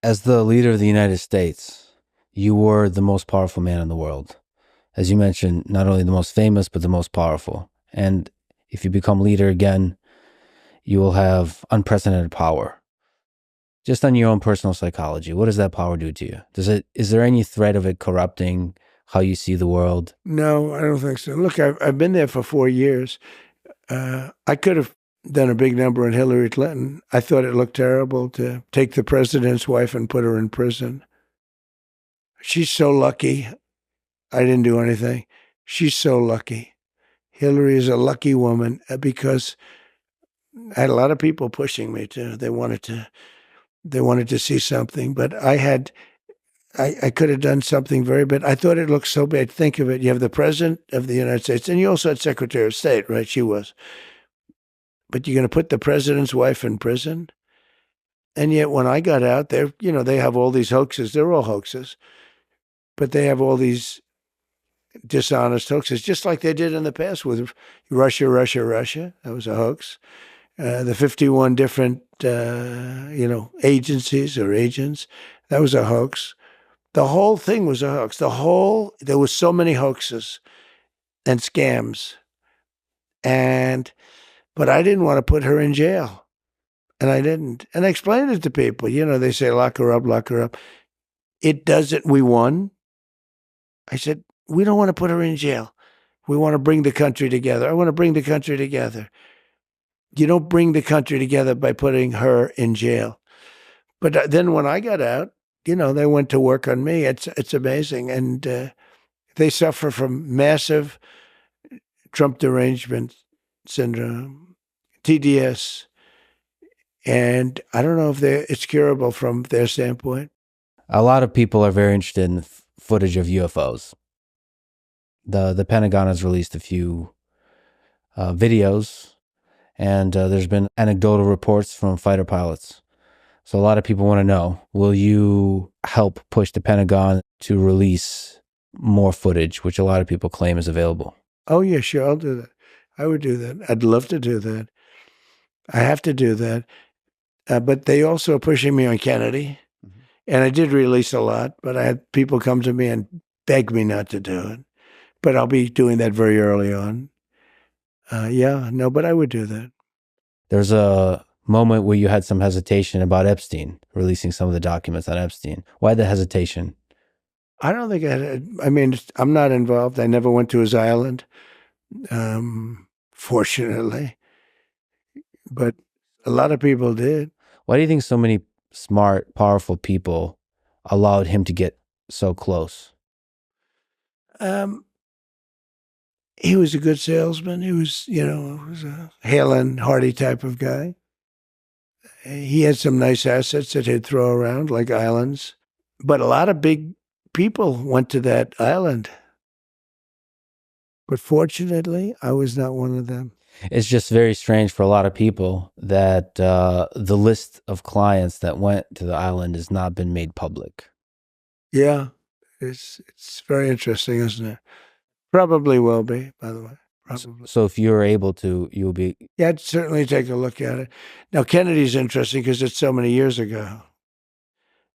As the leader of the United States, you were the most powerful man in the world. As you mentioned, not only the most famous, but the most powerful. And if you become leader again, you will have unprecedented power. Just on your own personal psychology, what does that power do to you? Is there any threat of it corrupting how you see the world? No, I don't think so. Look, I've been there for 4 years. I could have done a big number on Hillary Clinton. I thought it looked terrible to take the president's wife and put her in prison. She's so lucky. I didn't do anything. She's so lucky. Hillary is a lucky woman because I had a lot of people pushing me too. They wanted to see something, but I could have done something very bad. I thought it looked so bad. Think of it. You have the president of the United States, and you also had Secretary of State, right? She was. But you're going to put the president's wife in prison? And yet when I got out there, they have all these hoaxes. They're all hoaxes. But they have all these dishonest hoaxes, just like they did in the past with Russia. That was a hoax. The 51 different, agencies or agents, that was a hoax. The whole thing was a hoax. There was so many hoaxes and scams. But I didn't want to put her in jail. And I didn't. And I explained it to people. They say, lock her up. It doesn't. We won. I said, we don't want to put her in jail. We want to bring the country together. I want to bring the country together. You don't bring the country together by putting her in jail. But then when I got out, they went to work on me. It's amazing. And they suffer from massive Trump derangement syndrome, TDS. And I don't know if it's curable from their standpoint. A lot of people are very interested in footage of UFOs. The Pentagon has released a few videos, and there's been anecdotal reports from fighter pilots. So a lot of people want to know, will you help push the Pentagon to release more footage, which a lot of people claim is available? Oh, yeah, sure. I'll do that. I would do that. I'd love to do that. I have to do that. But they also are pushing me on Kennedy. Mm-hmm. And I did release a lot, but I had people come to me and beg me not to do it. But I'll be doing that very early on. But I would do that. There's a moment where you had some hesitation about Epstein, releasing some of the documents on Epstein. Why the hesitation? I don't think I'm not involved. I never went to his island, fortunately. But a lot of people did. Why do you think so many smart, powerful people allowed him to get so close? He was a good salesman. He was, was a hale and hearty type of guy. He had some nice assets that he'd throw around, like islands. But a lot of big people went to that island. But fortunately, I was not one of them. It's just very strange for a lot of people that the list of clients that went to the island has not been made public. Yeah, it's very interesting, isn't it? Probably will be, by the way. Probably. So if you're able to, you'll be... Yeah, I'd certainly take a look at it. Now, Kennedy's interesting because it's so many years ago.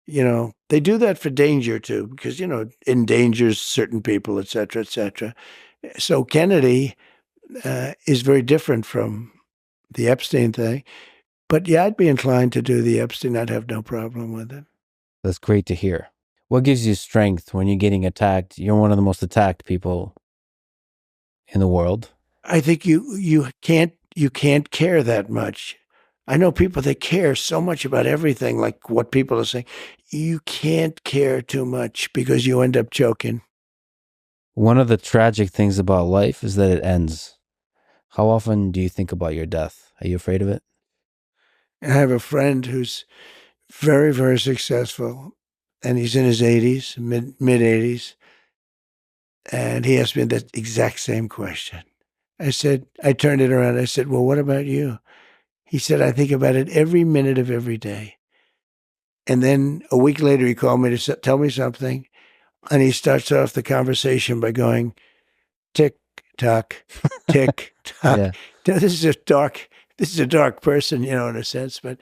You know, they do that for danger, too, because, you know, endangers certain people, et cetera, et cetera. So Kennedy is very different from the Epstein thing. But yeah, I'd be inclined to do the Epstein. I'd have no problem with it. That's great to hear. What gives you strength when you're getting attacked? You're one of the most attacked people in the world. I think you can't care that much. I know people that care so much about everything, like what people are saying. You can't care too much because you end up choking. One of the tragic things about life is that it ends. How often do you think about your death? Are you afraid of it? I have a friend who's very, very successful, and he's in his 80s, mid 80s. And he asked me that exact same question. I turned it around. I said, well, what about you? He said, I think about it every minute of every day. And then a week later, he called me to tell me something. And he starts off the conversation by going, tick, tock, tick, tock. Yeah. Now, this is a dark person, you know, in a sense, but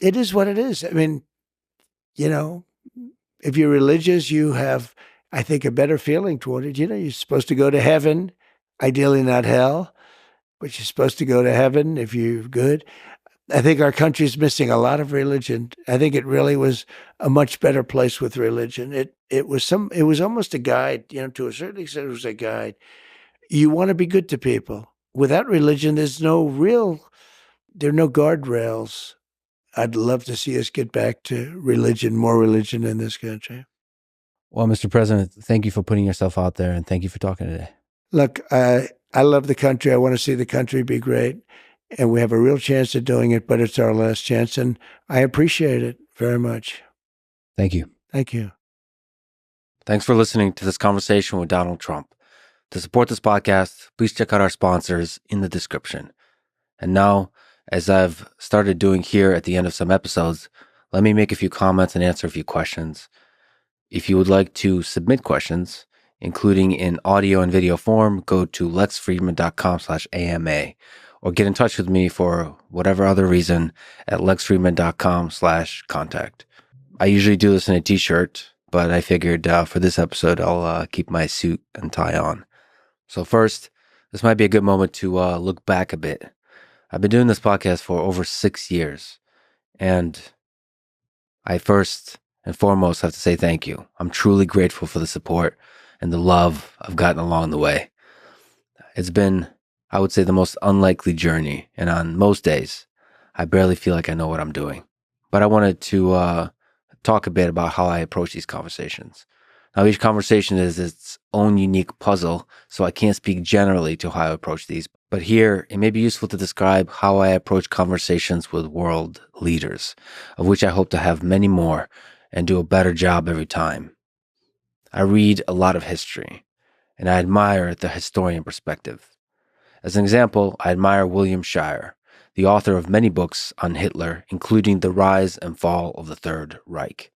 it is what it is. I mean, you know, if you're religious, you have, I think, a better feeling toward it. You know, you're supposed to go to heaven, ideally not hell, but you're supposed to go to heaven if you're good. I think our country's missing a lot of religion. I think it really was a much better place with religion. It was almost a guide, you know, to a certain extent it was a guide. You want to be good to people. Without religion, there are no guardrails. I'd love to see us get back to religion, more religion in this country. Well, Mr. President, thank you for putting yourself out there, and thank you for talking today. Look, I love the country. I want to see the country be great, and we have a real chance of doing it, but it's our last chance, and I appreciate it very much. Thank you. Thank you. Thanks for listening to this conversation with Donald Trump. To support this podcast, please check out our sponsors in the description. And now, as I've started doing here at the end of some episodes, let me make a few comments and answer a few questions. If you would like to submit questions, including in audio and video form, go to lexfriedman.com/AMA or get in touch with me for whatever other reason at lexfriedman.com/contact. I usually do this in a t-shirt, but I figured for this episode, I'll keep my suit and tie on. So first, this might be a good moment to look back a bit. I've been doing this podcast for over 6 years, and I first and foremost have to say thank you. I'm truly grateful for the support and the love I've gotten along the way. It's been, I would say, the most unlikely journey, and on most days, I barely feel like I know what I'm doing. But I wanted to talk a bit about how I approach these conversations. Now, each conversation is its own unique puzzle, so I can't speak generally to how I approach these. But here, it may be useful to describe how I approach conversations with world leaders, of which I hope to have many more and do a better job every time. I read a lot of history, and I admire the historian perspective. As an example, I admire William Shirer, the author of many books on Hitler, including The Rise and Fall of the Third Reich.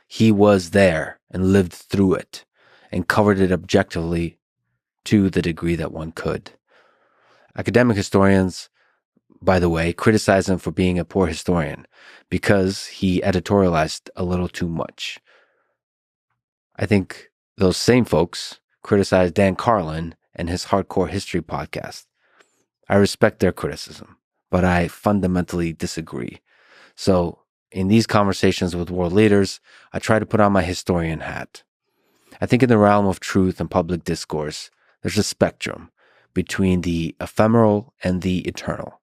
He was there and lived through it and covered it objectively to the degree that one could. Academic historians, by the way, criticize him for being a poor historian because he editorialized a little too much. I think those same folks criticize Dan Carlin and his Hardcore History podcast. I respect their criticism, but I fundamentally disagree. So in these conversations with world leaders, I try to put on my historian hat. I think in the realm of truth and public discourse, there's a spectrum between the ephemeral and the eternal.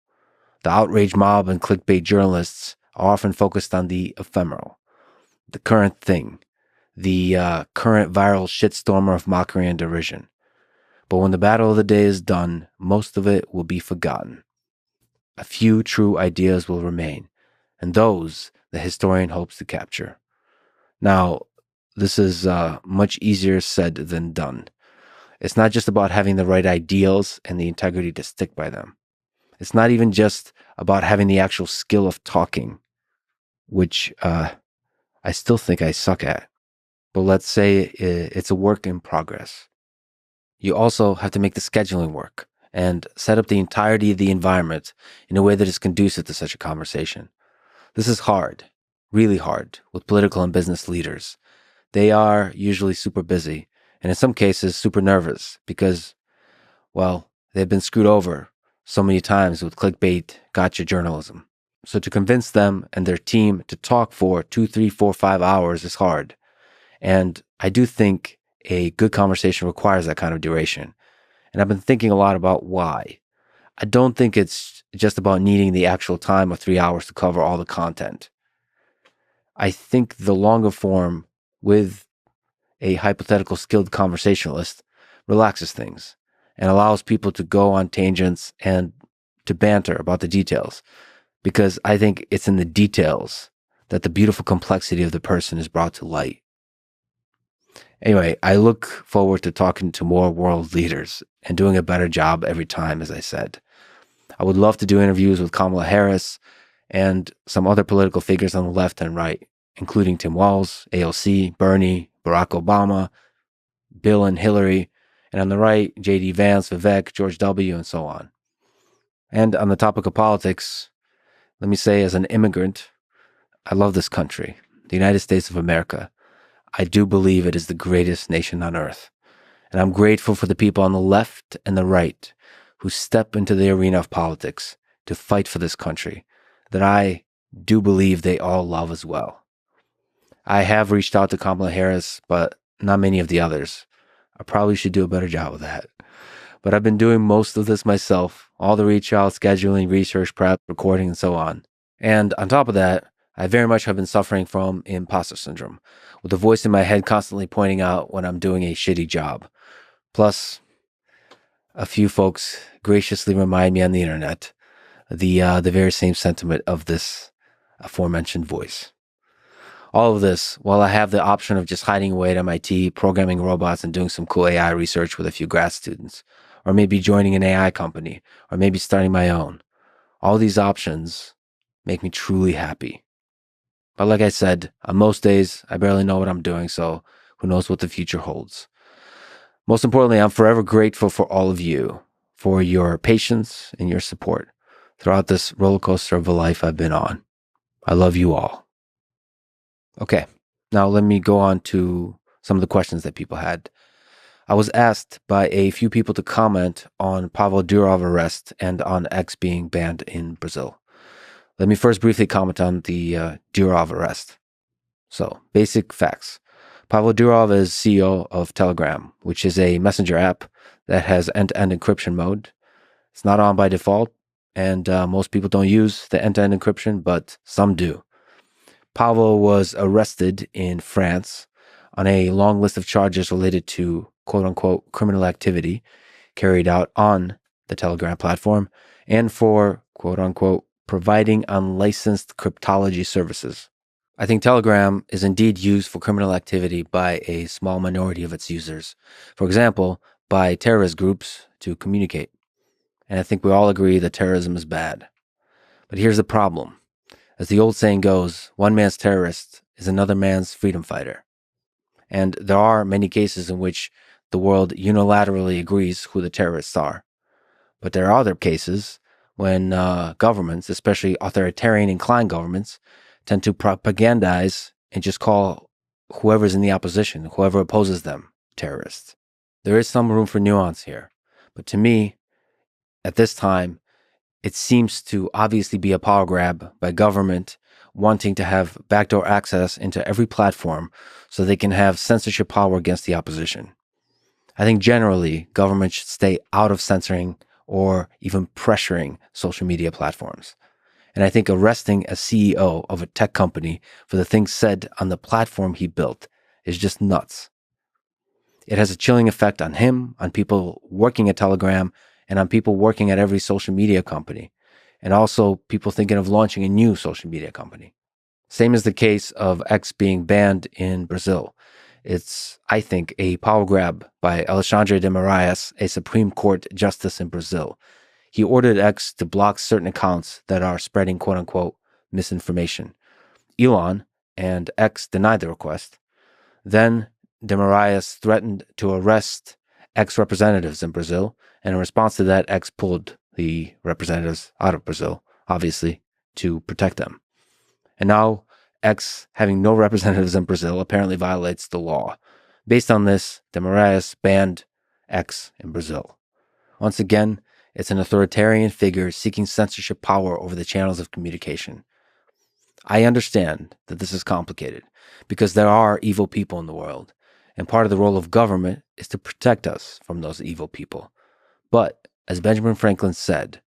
The outrage mob and clickbait journalists are often focused on the ephemeral, the current thing, the current viral shitstormer of mockery and derision. But when the battle of the day is done, most of it will be forgotten. a few true ideas will remain, and those the historian hopes to capture. Now, this is much easier said than done. It's not just about having the right ideals and the integrity to stick by them. It's not even just about having the actual skill of talking, which I still think I suck at. But let's say it's a work in progress. You also have to make the scheduling work and set up the entirety of the environment in a way that is conducive to such a conversation. This is hard, really hard, with political and business leaders. They are usually super busy, and in some cases super nervous because, well, they've been screwed over so many times with clickbait, gotcha journalism. So to convince them and their team to talk for 2, 3, 4, 5 hours is hard. And I do think a good conversation requires that kind of duration. And I've been thinking a lot about why. I don't think it's just about needing the actual time of 3 hours to cover all the content. I think the longer form with a hypothetical skilled conversationalist relaxes things and allows people to go on tangents and to banter about the details, because I think it's in the details that the beautiful complexity of the person is brought to light. Anyway, I look forward to talking to more world leaders and doing a better job every time, as I said. I would love to do interviews with Kamala Harris and some other political figures on the left and right, including Tim Walz, AOC, Bernie, Barack Obama, Bill and Hillary, and on the right, J.D. Vance, Vivek, George W., and so on. And on the topic of politics, let me say, as an immigrant, I love this country, the United States of America. I do believe it is the greatest nation on earth. And I'm grateful for the people on the left and the right who step into the arena of politics to fight for this country that I do believe they all love as well. I have reached out to Kamala Harris, but not many of the others. I probably should do a better job of that. But I've been doing most of this myself, all the reach out, scheduling, research, prep, recording, and so on. And on top of that, I very much have been suffering from imposter syndrome, with a voice in my head constantly pointing out when I'm doing a shitty job. Plus, a few folks graciously remind me on the internet the very same sentiment of this aforementioned voice. All of this, while I have the option of just hiding away at MIT, programming robots and doing some cool AI research with a few grad students, or maybe joining an AI company, or maybe starting my own. All these options make me truly happy. But like I said, on most days, I barely know what I'm doing, so who knows what the future holds. Most importantly, I'm forever grateful for all of you, for your patience and your support throughout this roller coaster of a life I've been on. I love you all. Okay, now let me go on to some of the questions that people had. I was asked by a few people to comment on Pavel Durov's arrest and on X being banned in Brazil. Let me first briefly comment on the Durov arrest. So, basic facts. Pavel Durov is CEO of Telegram, which is a messenger app that has end-to-end encryption mode. It's not on by default, and most people don't use the end-to-end encryption, but some do. Pavel was arrested in France on a long list of charges related to quote-unquote criminal activity carried out on the Telegram platform and for quote-unquote providing unlicensed cryptology services. I think Telegram is indeed used for criminal activity by a small minority of its users. For example, by terrorist groups to communicate. And I think we all agree that terrorism is bad. But here's the problem. As the old saying goes, one man's terrorist is another man's freedom fighter. And there are many cases in which the world unilaterally agrees who the terrorists are. But there are other cases when governments, especially authoritarian inclined governments, tend to propagandize and just call whoever's in the opposition, whoever opposes them, terrorists. There is some room for nuance here. But to me, at this time, it seems to obviously be a power grab by government wanting to have backdoor access into every platform so they can have censorship power against the opposition. I think generally government should stay out of censoring or even pressuring social media platforms. And I think arresting a CEO of a tech company for the things said on the platform he built is just nuts. It has a chilling effect on him, on people working at Telegram, and on people working at every social media company. and also people thinking of launching a new social media company. Same is the case of X being banned in Brazil. It's, I think, a power grab by Alexandre de Moraes, a Supreme Court justice in Brazil. He ordered X to block certain accounts that are spreading quote-unquote misinformation. Elon and X denied the request. Then de Moraes threatened to arrest X representatives in Brazil, and in response to that, X pulled the representatives out of Brazil, obviously, to protect them. And now X having no representatives in Brazil apparently violates the law. Based on this, de Moraes banned X in Brazil. Once again, it's an authoritarian figure seeking censorship power over the channels of communication. I understand that this is complicated because there are evil people in the world, and part of the role of government is to protect us from those evil people. But, as Benjamin Franklin said,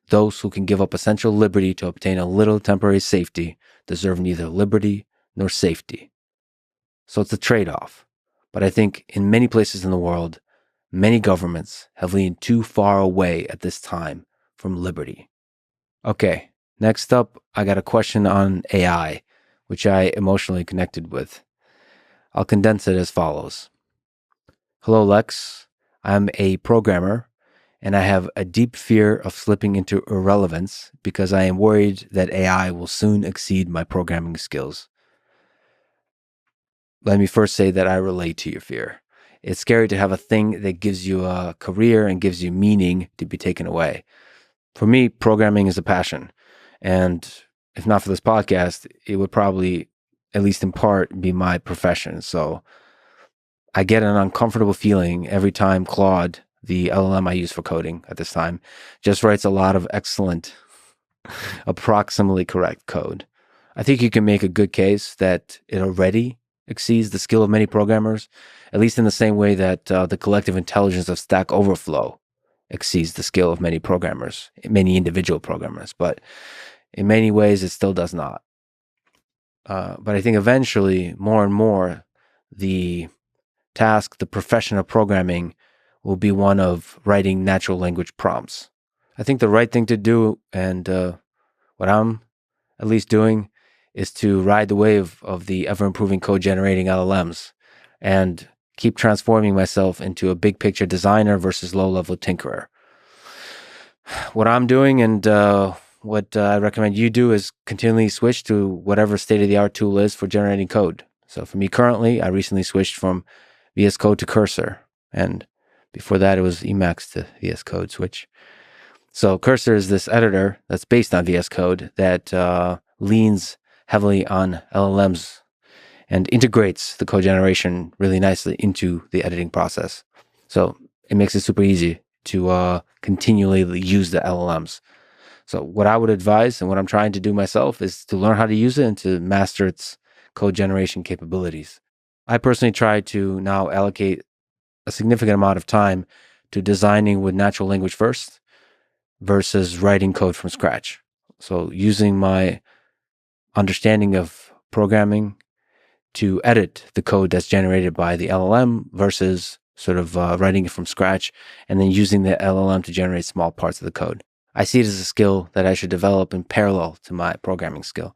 those who can give up essential liberty to obtain a little temporary safety deserve neither liberty nor safety. So it's a trade-off. But I think in many places in the world, many governments have leaned too far away at this time from liberty. Okay, next up, I got a question on AI, which I emotionally connected with. I'll condense it as follows. Hello, Lex. I'm a programmer, and I have a deep fear of slipping into irrelevance because I am worried that AI will soon exceed my programming skills. Let me first say that I relate to your fear. It's scary to have a thing that gives you a career and gives you meaning to be taken away. For me, programming is a passion. And if not for this podcast, it would probably, at least in part, be my profession. So I get an uncomfortable feeling every time Claude, the LLM I use for coding at this time, just writes a lot of excellent, approximately correct code. I think you can make a good case that it already exceeds the skill of many programmers, at least in the same way that the collective intelligence of Stack Overflow exceeds the skill of many programmers, many individual programmers. But in many ways, it still does not. But I think eventually, more and more, the task, the profession of programming will be one of writing natural language prompts. I think the right thing to do, and what I'm at least doing, is to ride the wave of the ever-improving code-generating LLMs and keep transforming myself into a big-picture designer versus low-level tinkerer. What I'm doing and what I recommend you do is continually switch to whatever state-of-the-art tool is for generating code. So for me currently, I recently switched from VS Code to Cursor, and before that it was Emacs to VS Code switch. So Cursor is this editor that's based on VS Code that leans heavily on LLMs and integrates the code generation really nicely into the editing process. So it makes it super easy to continually use the LLMs. So what I would advise and what I'm trying to do myself is to learn how to use it and to master its code generation capabilities. I personally try to now allocate a significant amount of time to designing with natural language first versus writing code from scratch. So using my understanding of programming to edit the code that's generated by the LLM versus sort of writing it from scratch and then using the LLM to generate small parts of the code. I see it as a skill that I should develop in parallel to my programming skill.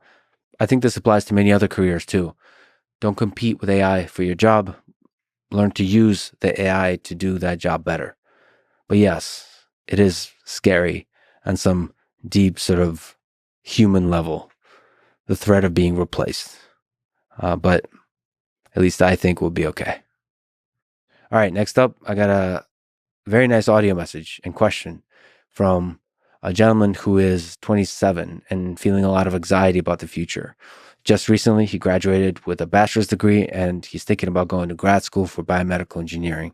I think this applies to many other careers too. Don't compete with AI for your job. Learn to use the AI to do that job better. But yes, it is scary on some deep sort of human level, the threat of being replaced. But at least I think we'll be okay. All right, next up, I got a very nice audio message and question from a gentleman who is 27 and feeling a lot of anxiety about the future. Just recently, he graduated with a bachelor's degree and he's thinking about going to grad school for biomedical engineering.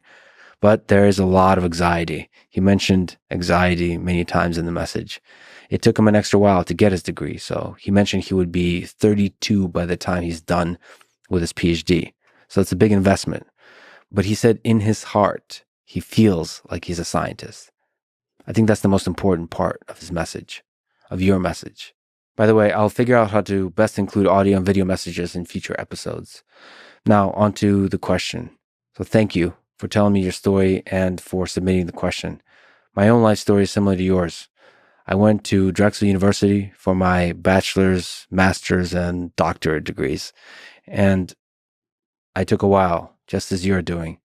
But there is a lot of anxiety. He mentioned anxiety many times in the message. It took him an extra while to get his degree, so he mentioned he would be 32 by the time he's done with his PhD. So it's a big investment. But he said in his heart, he feels like he's a scientist. I think that's the most important part of his message, of your message. By the way, I'll figure out how to best include audio and video messages in future episodes. Now, on to the question. So thank you for telling me your story and for submitting the question. My own life story is similar to yours. I went to Drexel University for my bachelor's, master's, and doctorate degrees. And I took a while, just as you're doing.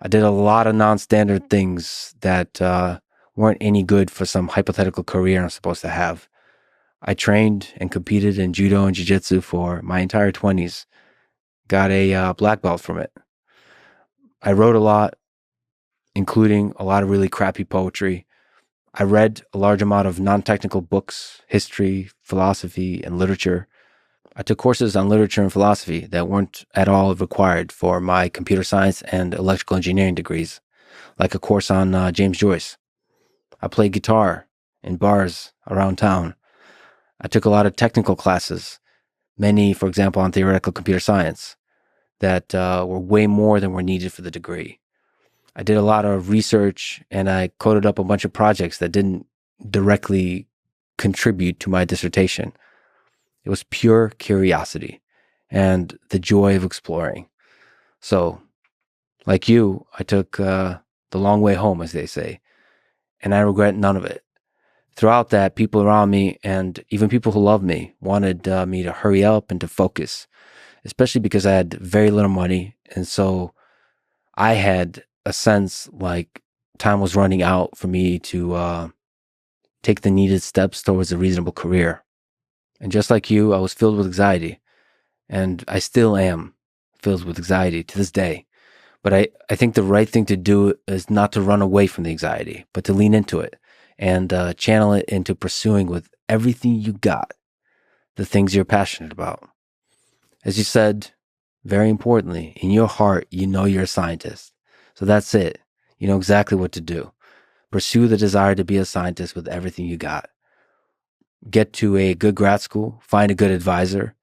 I did a lot of non-standard things that weren't any good for some hypothetical career I'm supposed to have. I trained and competed in judo and jiu-jitsu for my entire 20s. Got a black belt from it. I wrote a lot, including a lot of really crappy poetry. I read a large amount of non-technical books, history, philosophy, and literature. I took courses on literature and philosophy that weren't at all required for my computer science and electrical engineering degrees, like a course on James Joyce. I played guitar in bars around town. I took a lot of technical classes, many, for example, on theoretical computer science, that were way more than were needed for the degree. I did a lot of research, and I coded up a bunch of projects that didn't directly contribute to my dissertation. It was pure curiosity and the joy of exploring. So, like you, I took the long way home, as they say, and I regret none of it. Throughout that, people around me and even people who loved me wanted me to hurry up and to focus, especially because I had very little money. And so I had a sense like time was running out for me to take the needed steps towards a reasonable career. And just like you, I was filled with anxiety, and I still am filled with anxiety to this day. But I think the right thing to do is not to run away from the anxiety, but to lean into it and channel it into pursuing with everything you got the things you're passionate about. As you said, very importantly, in your heart, you know you're a scientist. So that's it. You know exactly what to do. Pursue the desire to be a scientist with everything you got. Get to a good grad school, find a good advisor,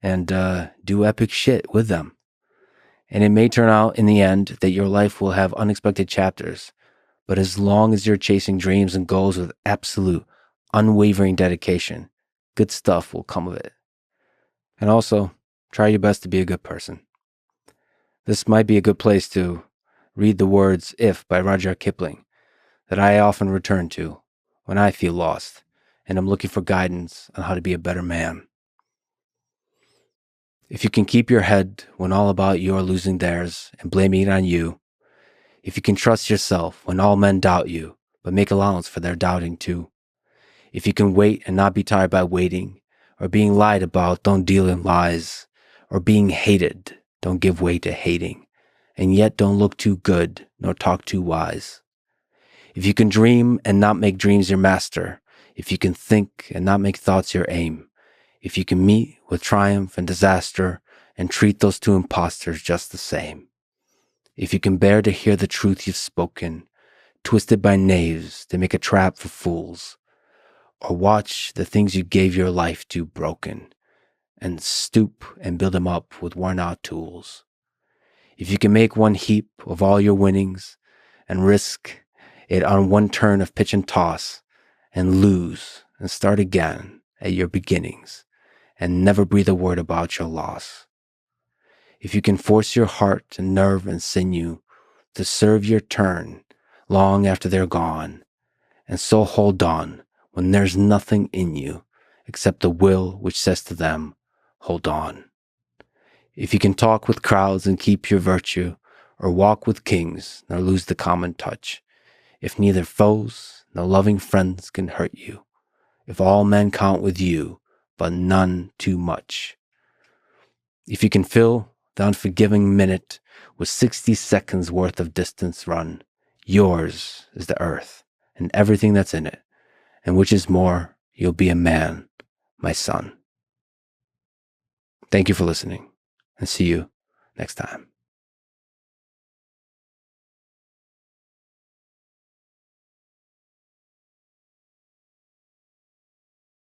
and do epic shit with them. And it may turn out in the end that your life will have unexpected chapters, but as long as you're chasing dreams and goals with absolute, unwavering dedication, good stuff will come of it. And also, try your best to be a good person. This might be a good place to read the words If by Rudyard Kipling that I often return to when I feel lost and I'm looking for guidance on how to be a better man. If you can keep your head when all about you are losing theirs and blaming it on you, if you can trust yourself when all men doubt you, but make allowance for their doubting too, if you can wait and not be tired by waiting, or being lied about, don't deal in lies, or being hated, don't give way to hating, and yet don't look too good nor talk too wise. If you can dream and not make dreams your master, if you can think and not make thoughts your aim, if you can meet with triumph and disaster and treat those two impostors just the same, if you can bear to hear the truth you've spoken, twisted by knaves to make a trap for fools, or watch the things you gave your life to broken, and stoop and build them up with worn-out tools. If you can make one heap of all your winnings and risk it on one turn of pitch and toss, and lose and start again at your beginnings, and never breathe a word about your loss. If you can force your heart and nerve and sinew to serve your turn long after they're gone, and so hold on when there's nothing in you except the will which says to them, hold on. If you can talk with crowds and keep your virtue, or walk with kings nor lose the common touch, if neither foes nor loving friends can hurt you, if all men count with you, but none too much, if you can fill the unforgiving minute with 60 seconds worth of distance run, yours is the earth and everything that's in it, and which is more, you'll be a man, my son. Thank you for listening, and see you next time.